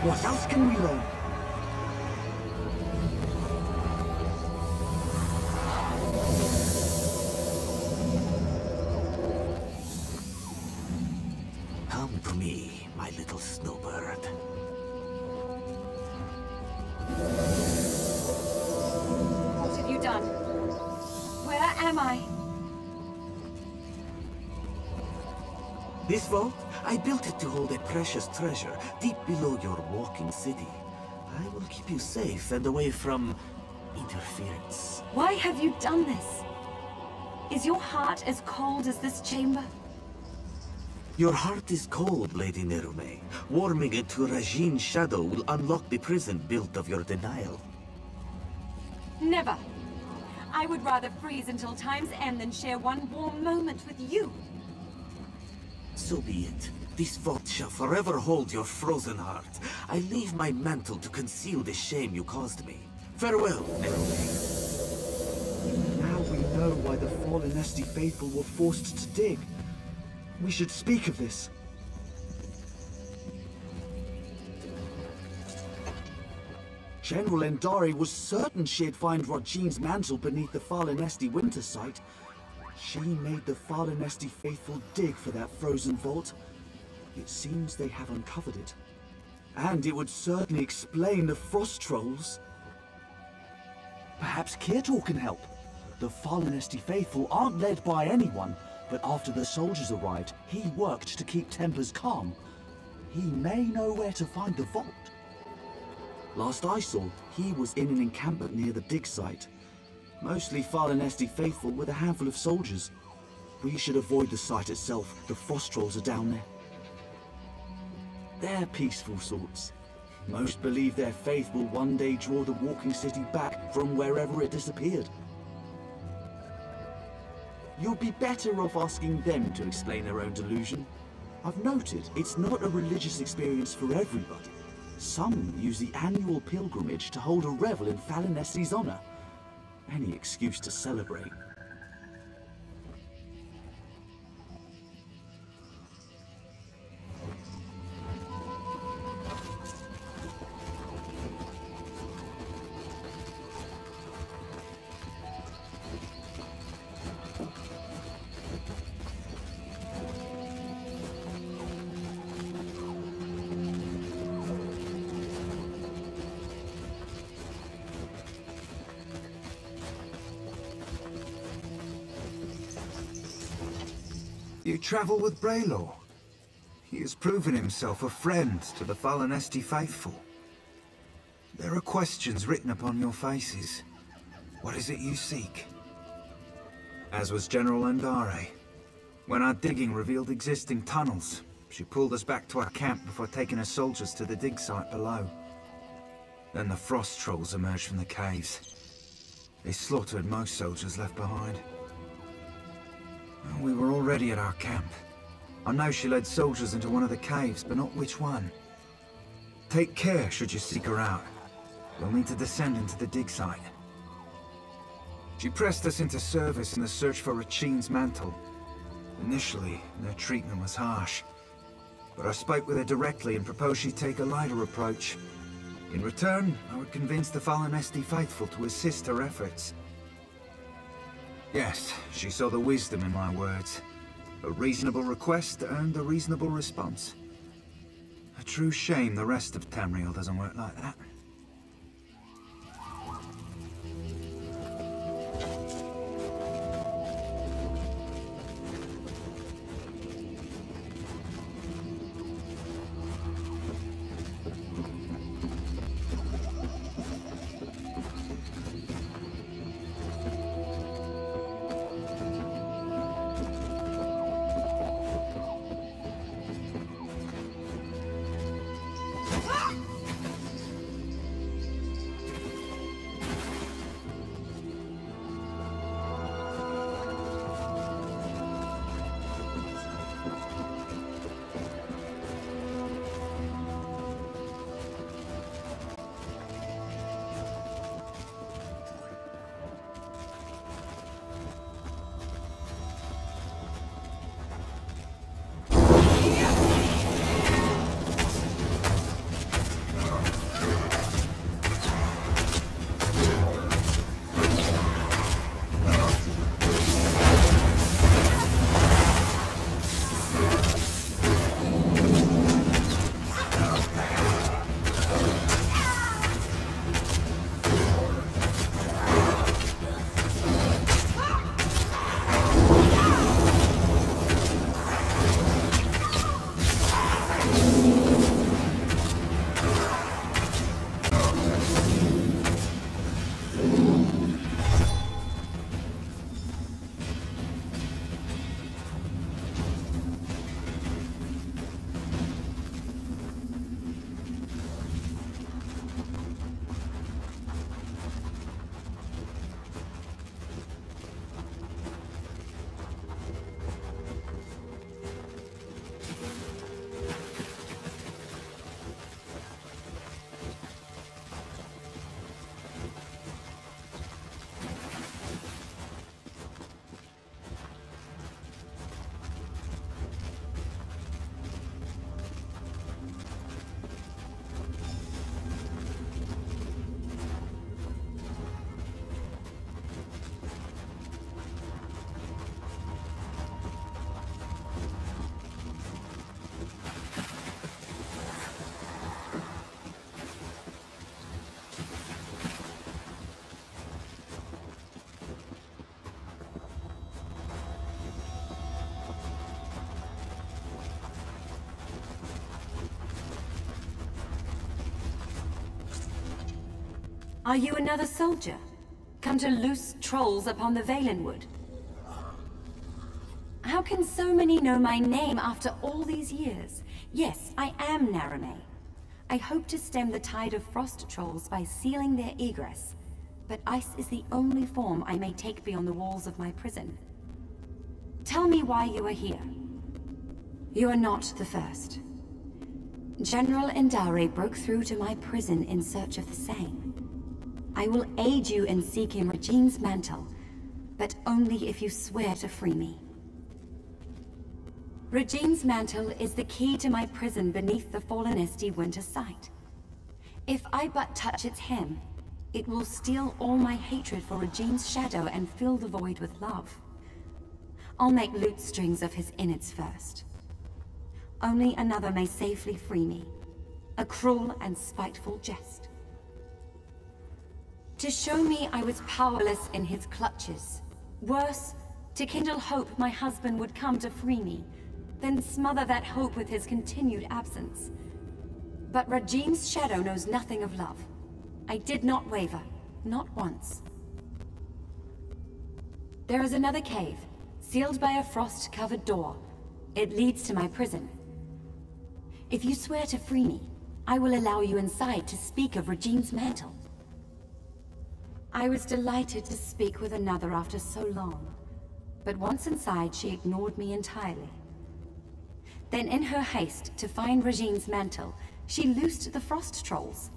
What else can we learn? Come to me, my little snowbird. What have you done? Where am I? This vault, I built it to hold a precious treasure deep below your walking city. I will keep you safe and away from interference. Why have you done this? Is your heart as cold as this chamber? Your heart is cold, Lady Nerume. Warming it to Rajine's shadow will unlock the prison built of your denial. Never. I would rather freeze until time's end than share one warm moment with you. So be it. This vault shall forever hold your frozen heart. I leave my mantle to conceal the shame you caused me. Farewell, Nerume. Now we know why the fallen Esti faithful were forced to dig. We should speak of this. General Endare was certain she'd find Rajine's mantle beneath the Fallen Esti winter site. She made the Fallen Esti faithful dig for that frozen vault. It seems they have uncovered it. And it would certainly explain the frost trolls. Perhaps Kirtor can help. The Fallen Esti faithful aren't led by anyone, but after the soldiers arrived, he worked to keep tempers calm. He may know where to find the vault. Last I saw, he was in an encampment near the dig site. Mostly Fallen Esti faithful with a handful of soldiers. We should avoid the site itself. The frost trolls are down there. They're peaceful sorts. Most believe their faith will one day draw the walking city back from wherever it disappeared. You'll be better off asking them to explain their own delusion. I've noted it's not a religious experience for everybody. Some use the annual pilgrimage to hold a revel in Fallen Esti's honor. Any excuse to celebrate. You travel with Braylor. He has proven himself a friend to the fallen Esti faithful. There are questions written upon your faces. What is it you seek? As was General Endare. When our digging revealed existing tunnels, she pulled us back to our camp before taking her soldiers to the dig site below. Then the frost trolls emerged from the caves. They slaughtered most soldiers left behind. We were already at our camp. I know she led soldiers into one of the caves, but not which one. Take care should you seek her out. You'll need to descend into the dig site. She pressed us into service in the search for Rachin's mantle. Initially, their treatment was harsh. But I spoke with her directly and proposed she take a lighter approach. In return, I would convince the fallen Esti faithful to assist her efforts. Yes, she saw the wisdom in my words. A reasonable request earned a reasonable response. A true shame the rest of Tamriel doesn't work like that. Are you another soldier? Come to loose trolls upon the Valenwood? How can so many know my name after all these years? Yes, I am Narame. I hope to stem the tide of frost trolls by sealing their egress, but ice is the only form I may take beyond the walls of my prison. Tell me why you are here. You are not the first. General Endare broke through to my prison in search of the same. I will aid you in seeking Regine's mantle, but only if you swear to free me. Regine's mantle is the key to my prison beneath the fallen Esti winter site. If I but touch its hem, it will steal all my hatred for Regine's shadow and fill the void with love. I'll make lute strings of his innards first. Only another may safely free me. A cruel and spiteful jest. To show me I was powerless in his clutches. Worse, To kindle hope my husband would come to free me, then smother that hope with his continued absence. But Rajim's shadow knows nothing of love. I did not waver, not once. There is another cave, sealed by a frost-covered door. It leads to my prison. If you swear to free me, I will allow you inside to speak of Rajim's mantle. I was delighted to speak with another after so long, but once inside she ignored me entirely. Then in her haste to find Rajim's mantle, she loosed the frost trolls.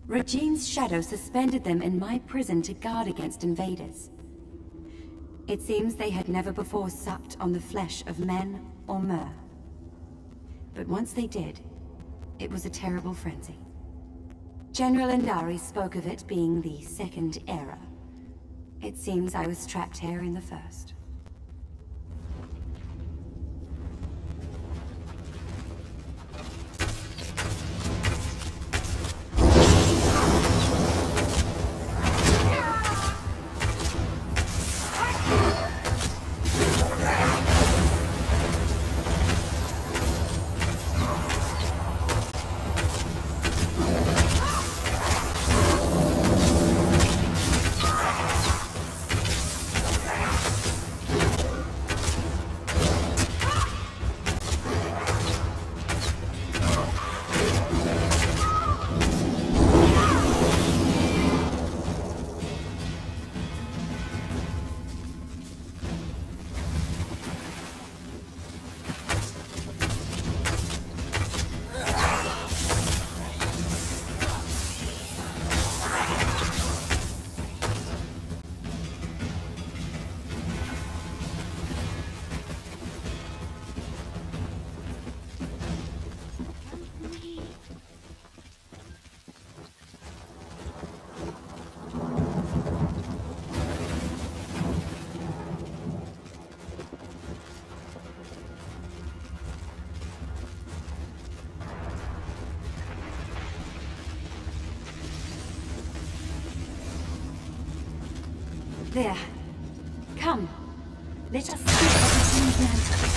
Rajim's shadow suspended them in my prison to guard against invaders. It seems they had never before supped on the flesh of men or mer. But once they did, it was a terrible frenzy. General Indari spoke of it being the second era. It seems I was trapped here in the first. There. Come. Let us speak of Rajim's mantle.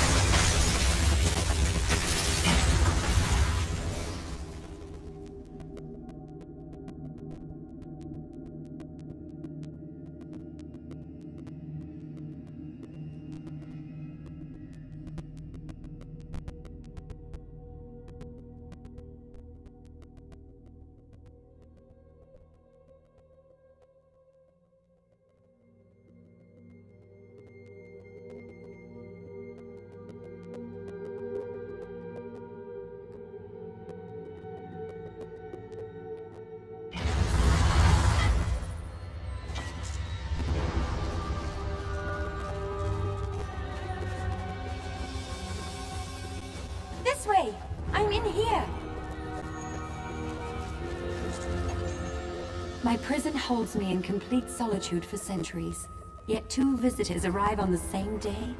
This way! I'm in here! My prison holds me in complete solitude for centuries, yet 2 visitors arrive on the same day.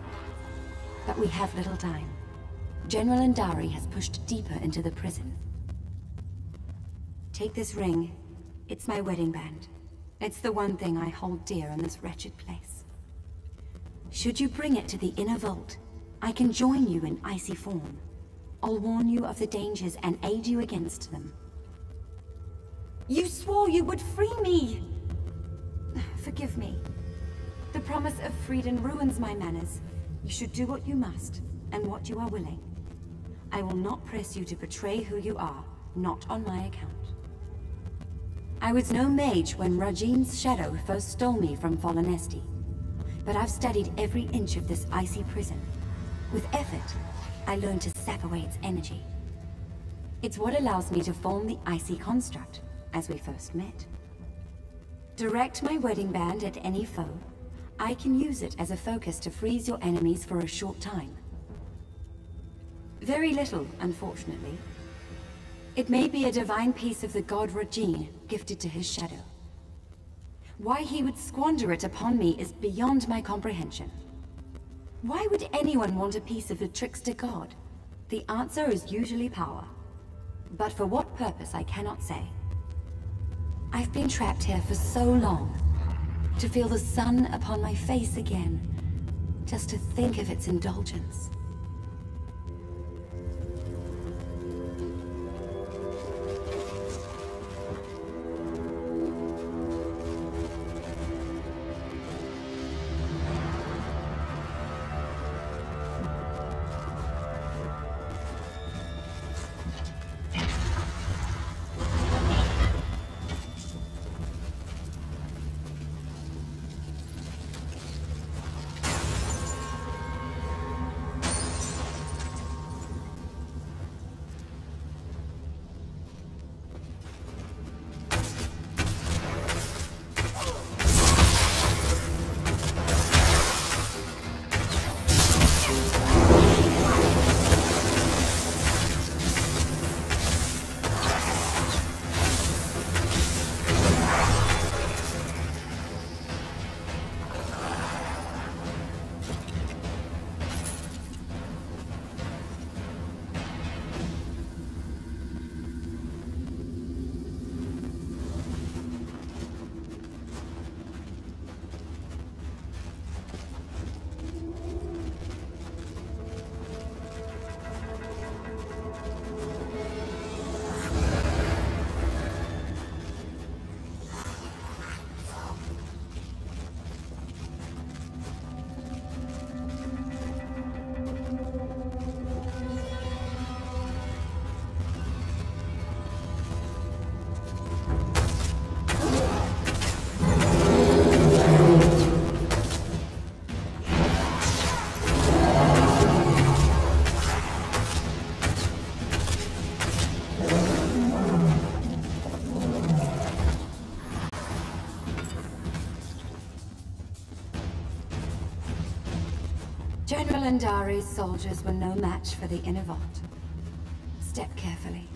But we have little time. General Indari has pushed deeper into the prison. Take this ring. It's my wedding band. It's the one thing I hold dear in this wretched place. Should you bring it to the inner vault, I can join you in icy form. I'll warn you of the dangers and aid you against them. You swore you would free me! Forgive me. The promise of freedom ruins my manners. You should do what you must, and what you are willing. I will not press you to betray who you are, not on my account. I was no mage when Rajim's shadow first stole me from Fallen Esti, but I've studied every inch of this icy prison. With effort, I learned to sap away its energy. It's what allows me to form the icy construct, as we first met. Direct my wedding band at any foe. I can use it as a focus to freeze your enemies for a short time. Very little, unfortunately. It may be a divine piece of the god Rajin, gifted to his shadow. Why he would squander it upon me is beyond my comprehension. Why would anyone want a piece of a trickster god? The answer is usually power. But for what purpose, I cannot say. I've been trapped here for so long. To feel the sun upon my face again, Just to think of its indulgence. General Andari's soldiers were no match for the Inner Vault. Step carefully.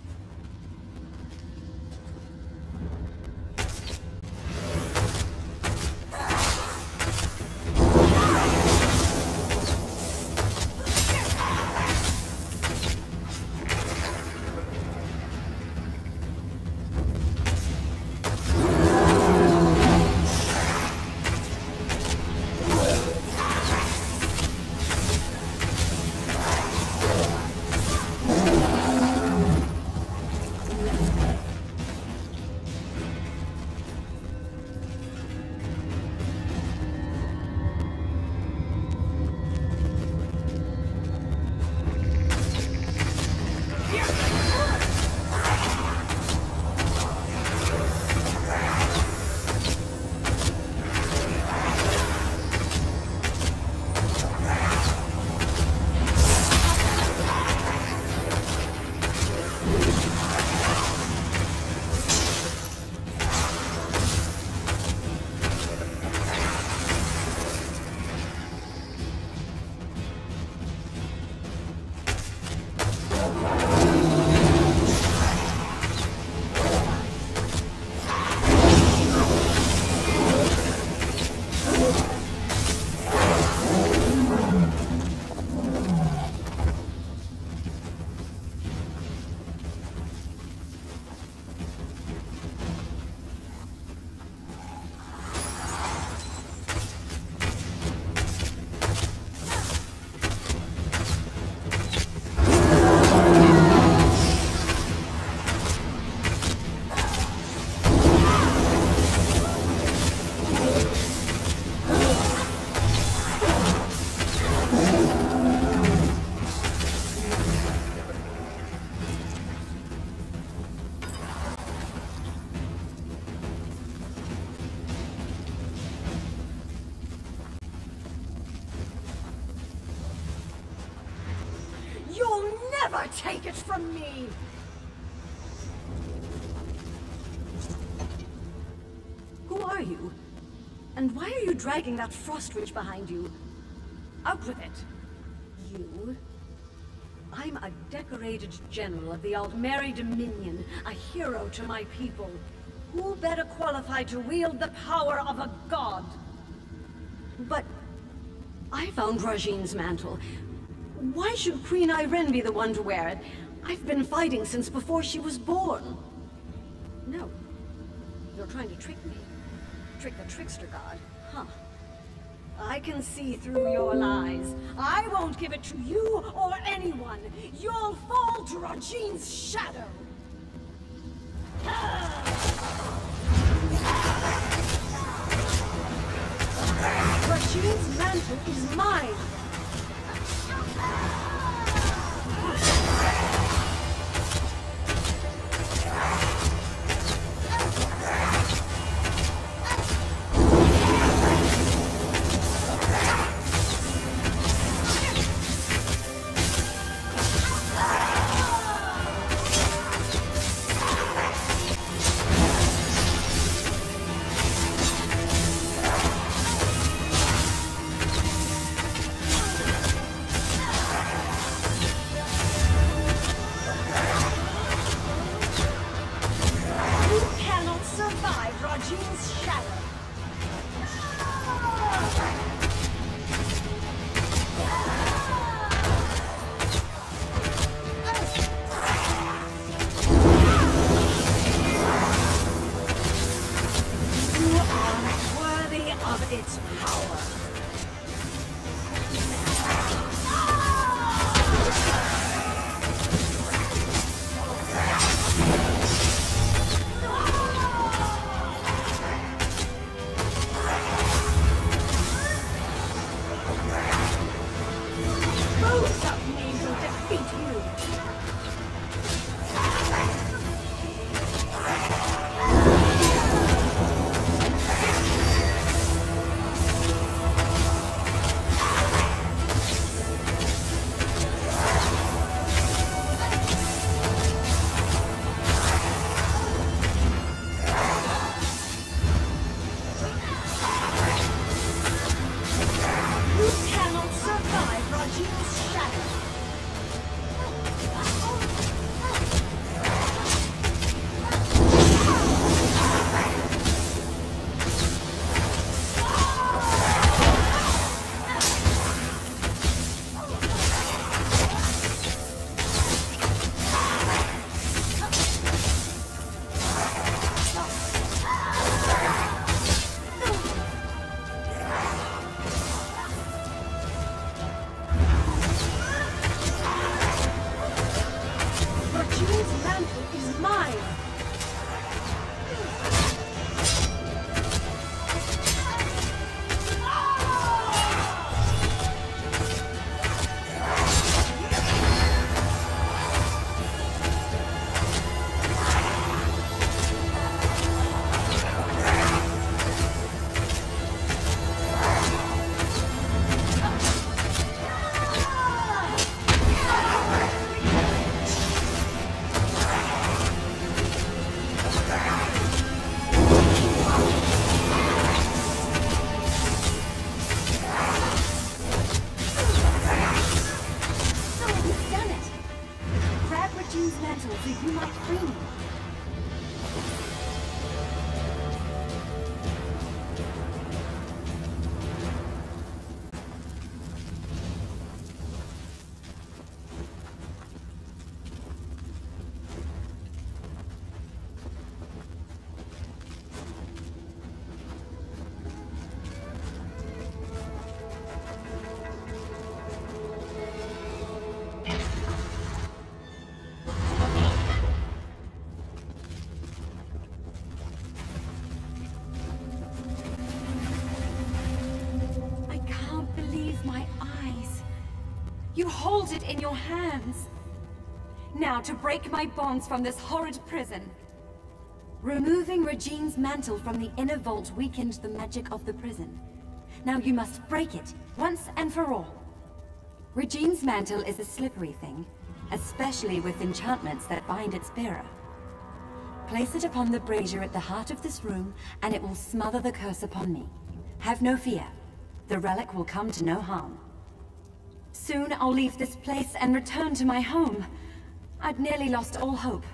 Never take it from me! Who are you? And why are you dragging that frost witch behind you? Out with it! You? I'm a decorated general of the Aldmeri Dominion, a hero to my people. Who better qualified to wield the power of a god? But I found Rajine's mantle. Why should Queen Ayrenn be the one to wear it? I've been fighting since before she was born. No. You're trying to trick me. Trick the trickster god, huh? I can see through your lies. I won't give it to you or anyone. You'll fall to Rajine's shadow. Rajine's mantle is mine. You hold it in your hands. Now to break my bonds from this horrid prison. Removing Rajine's mantle from the inner vault weakened the magic of the prison. Now you must break it, once and for all. Rajine's mantle is a slippery thing, especially with enchantments that bind its bearer. Place it upon the brazier at the heart of this room, and it will smother the curse upon me. Have no fear. The relic will come to no harm. Soon I'll leave this place and return to my home. I'd nearly lost all hope.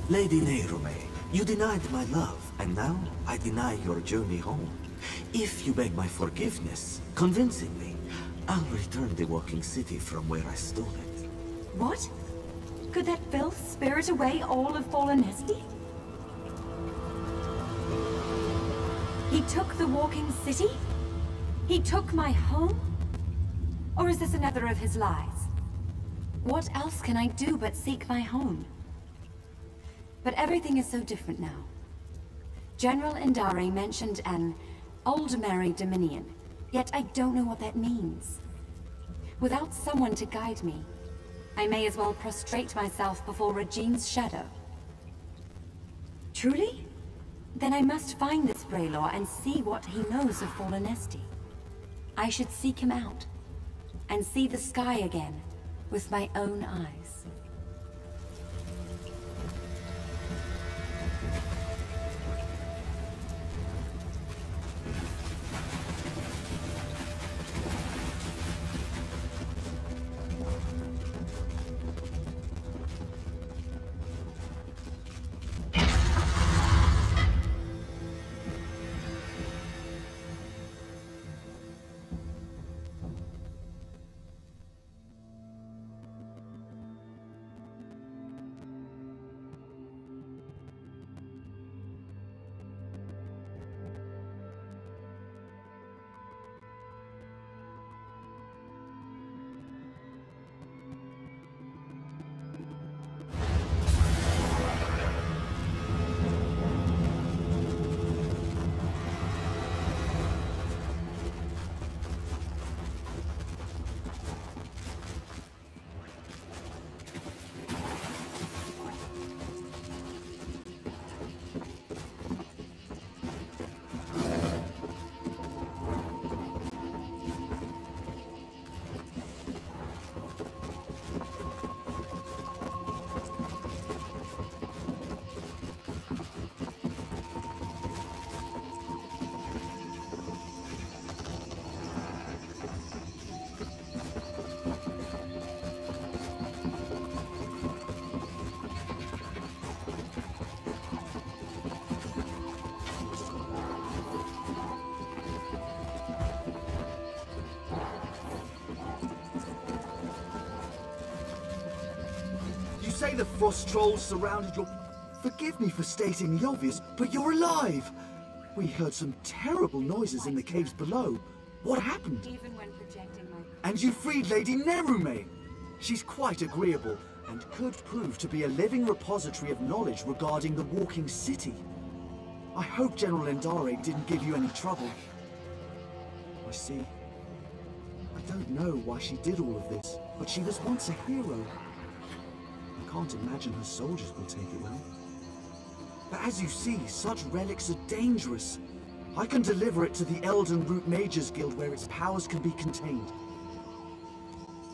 Lady Nehrume, you denied my love, and now I deny your journey home. If you beg my forgiveness, convincingly, I'll return the walking city from where I stole it. What? Could that filth spirit away all of Fallen Esty? He took the walking city? He took my home? Or is this another of his lies? What else can I do but seek my home? But everything is so different now. General Indari mentioned an Aldmeri Dominion, yet I don't know what that means. Without someone to guide me, I may as well prostrate myself before Regine's shadow. Truly? Then I must find this Braylor and see what he knows of Fallen Esty. I should seek him out, and see the sky again with my own eyes. Say the Frost Trolls surrounded your... Forgive me for stating the obvious, but you're alive! We heard some terrible noises in the caves below. What happened? Even when projecting my... And you freed Lady Nerume! She's quite agreeable, and could prove to be a living repository of knowledge regarding the walking city. I hope General Indari didn't give you any trouble. I see. I don't know why she did all of this, but she was once a hero. I can't imagine her soldiers will take it well. But as you see, such relics are dangerous. I can deliver it to the Elden Root Mages Guild where its powers can be contained.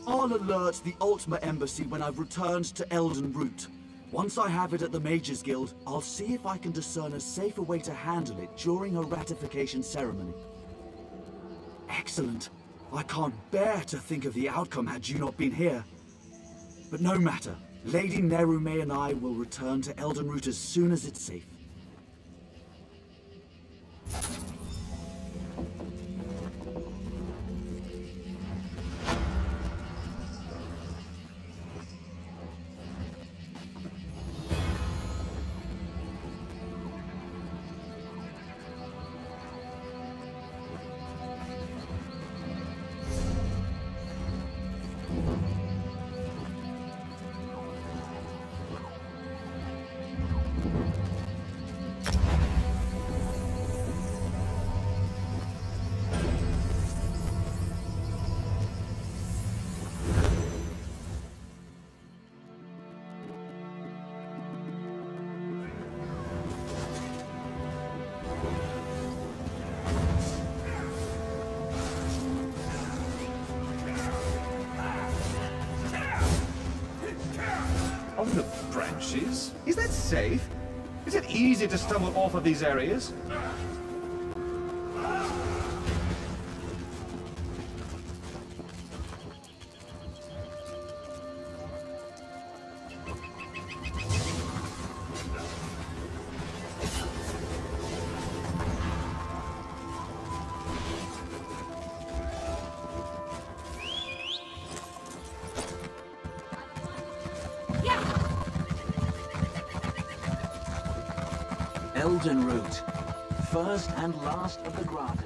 I'll alert the Ultima Embassy when I've returned to Elden Root. Once I have it at the Mages Guild, I'll see if I can discern a safer way to handle it during a ratification ceremony. Excellent. I can't bear to think of the outcome had you not been here. But no matter. Lady Nerume and I will return to Elden Root as soon as it's safe. On the branches? Is that safe? Is it easy to stumble off of these areas? Elden Root, first and last of the Grotto.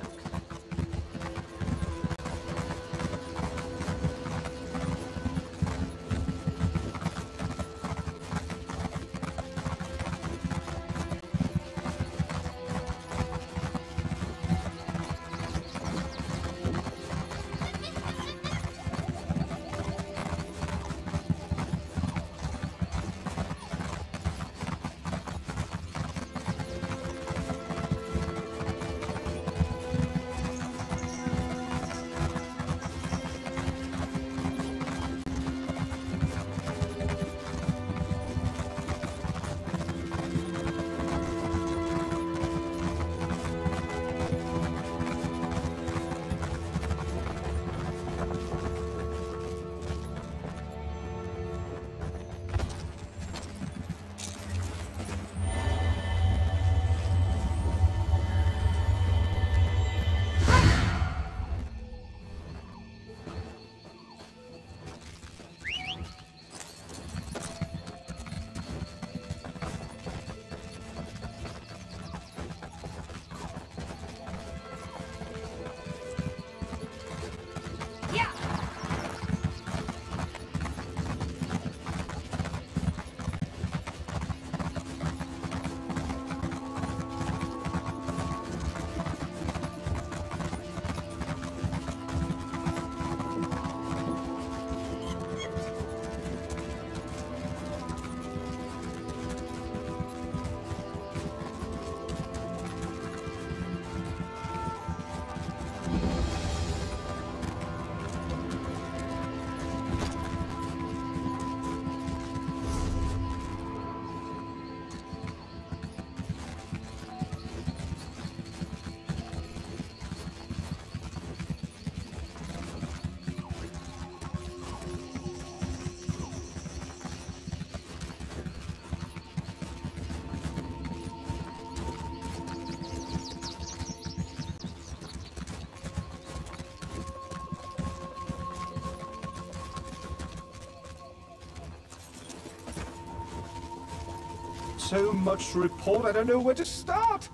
So much to report, I don't know where to start.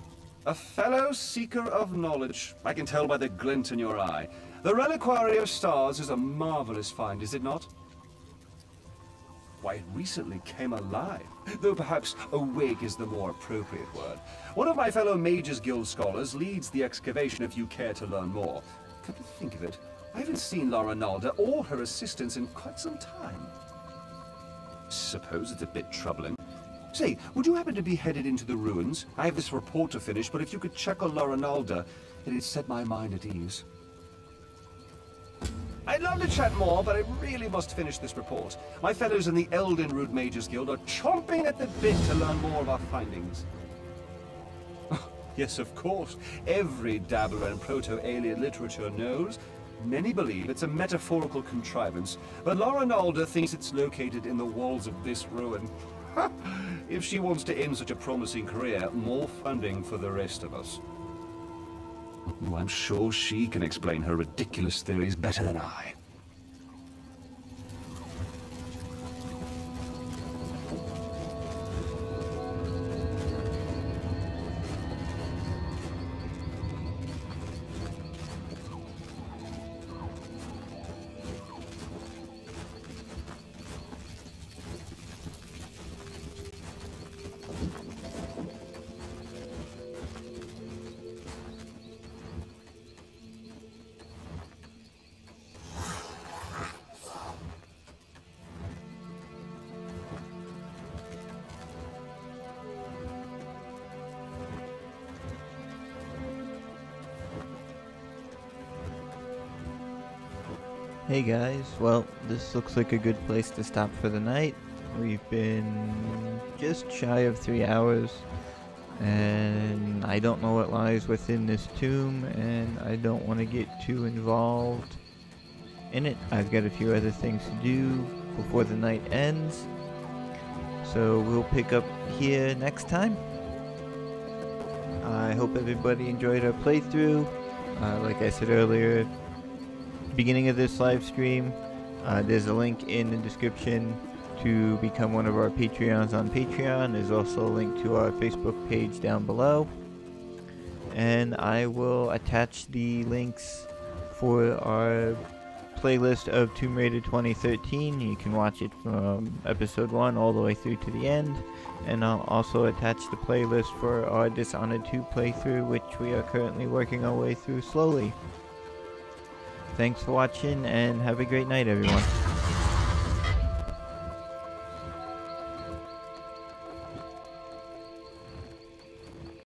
A fellow seeker of knowledge. I can tell by the glint in your eye. The Reliquary of Stars is a marvelous find, is it not? Why, it recently came alive, though perhaps awake is the more appropriate word. One of my fellow Mages Guild scholars leads the excavation if you care to learn more. Come to think of it, I haven't seen Lorinalda or her assistants in quite some time. Suppose it's a bit troubling. Say, would you happen to be headed into the ruins? I have this report to finish, but if you could check on Lorinalda, it'd set my mind at ease. I'd love to chat more, but I really must finish this report. My fellows in the Elden Root Mages Guild are chomping at the bit to learn more of our findings. Yes, of course. Every dabbler in proto-alien literature knows. Many believe it's a metaphorical contrivance, but Lorinalda thinks it's located in the walls of this ruin. If she wants to end such a promising career, more funding for the rest of us. I'm sure she can explain her ridiculous theories better than I. Hey guys, well, this looks like a good place to stop for the night. We've been just shy of 3 hours, and I don't know what lies within this tomb, and I don't want to get too involved in it. I've got a few other things to do before the night ends, so we'll pick up here next time. I hope everybody enjoyed our playthrough. Like I said earlier, beginning of this live stream, there's a link in the description to become one of our Patreons on Patreon. There's also a link to our Facebook page down below. And I will attach the links for our playlist of Tomb Raider 2013. You can watch it from episode 1 all the way through to the end. And I'll also attach the playlist for our Dishonored 2 playthrough, which we are currently working our way through slowly. Thanks for watching, and have a great night, everyone.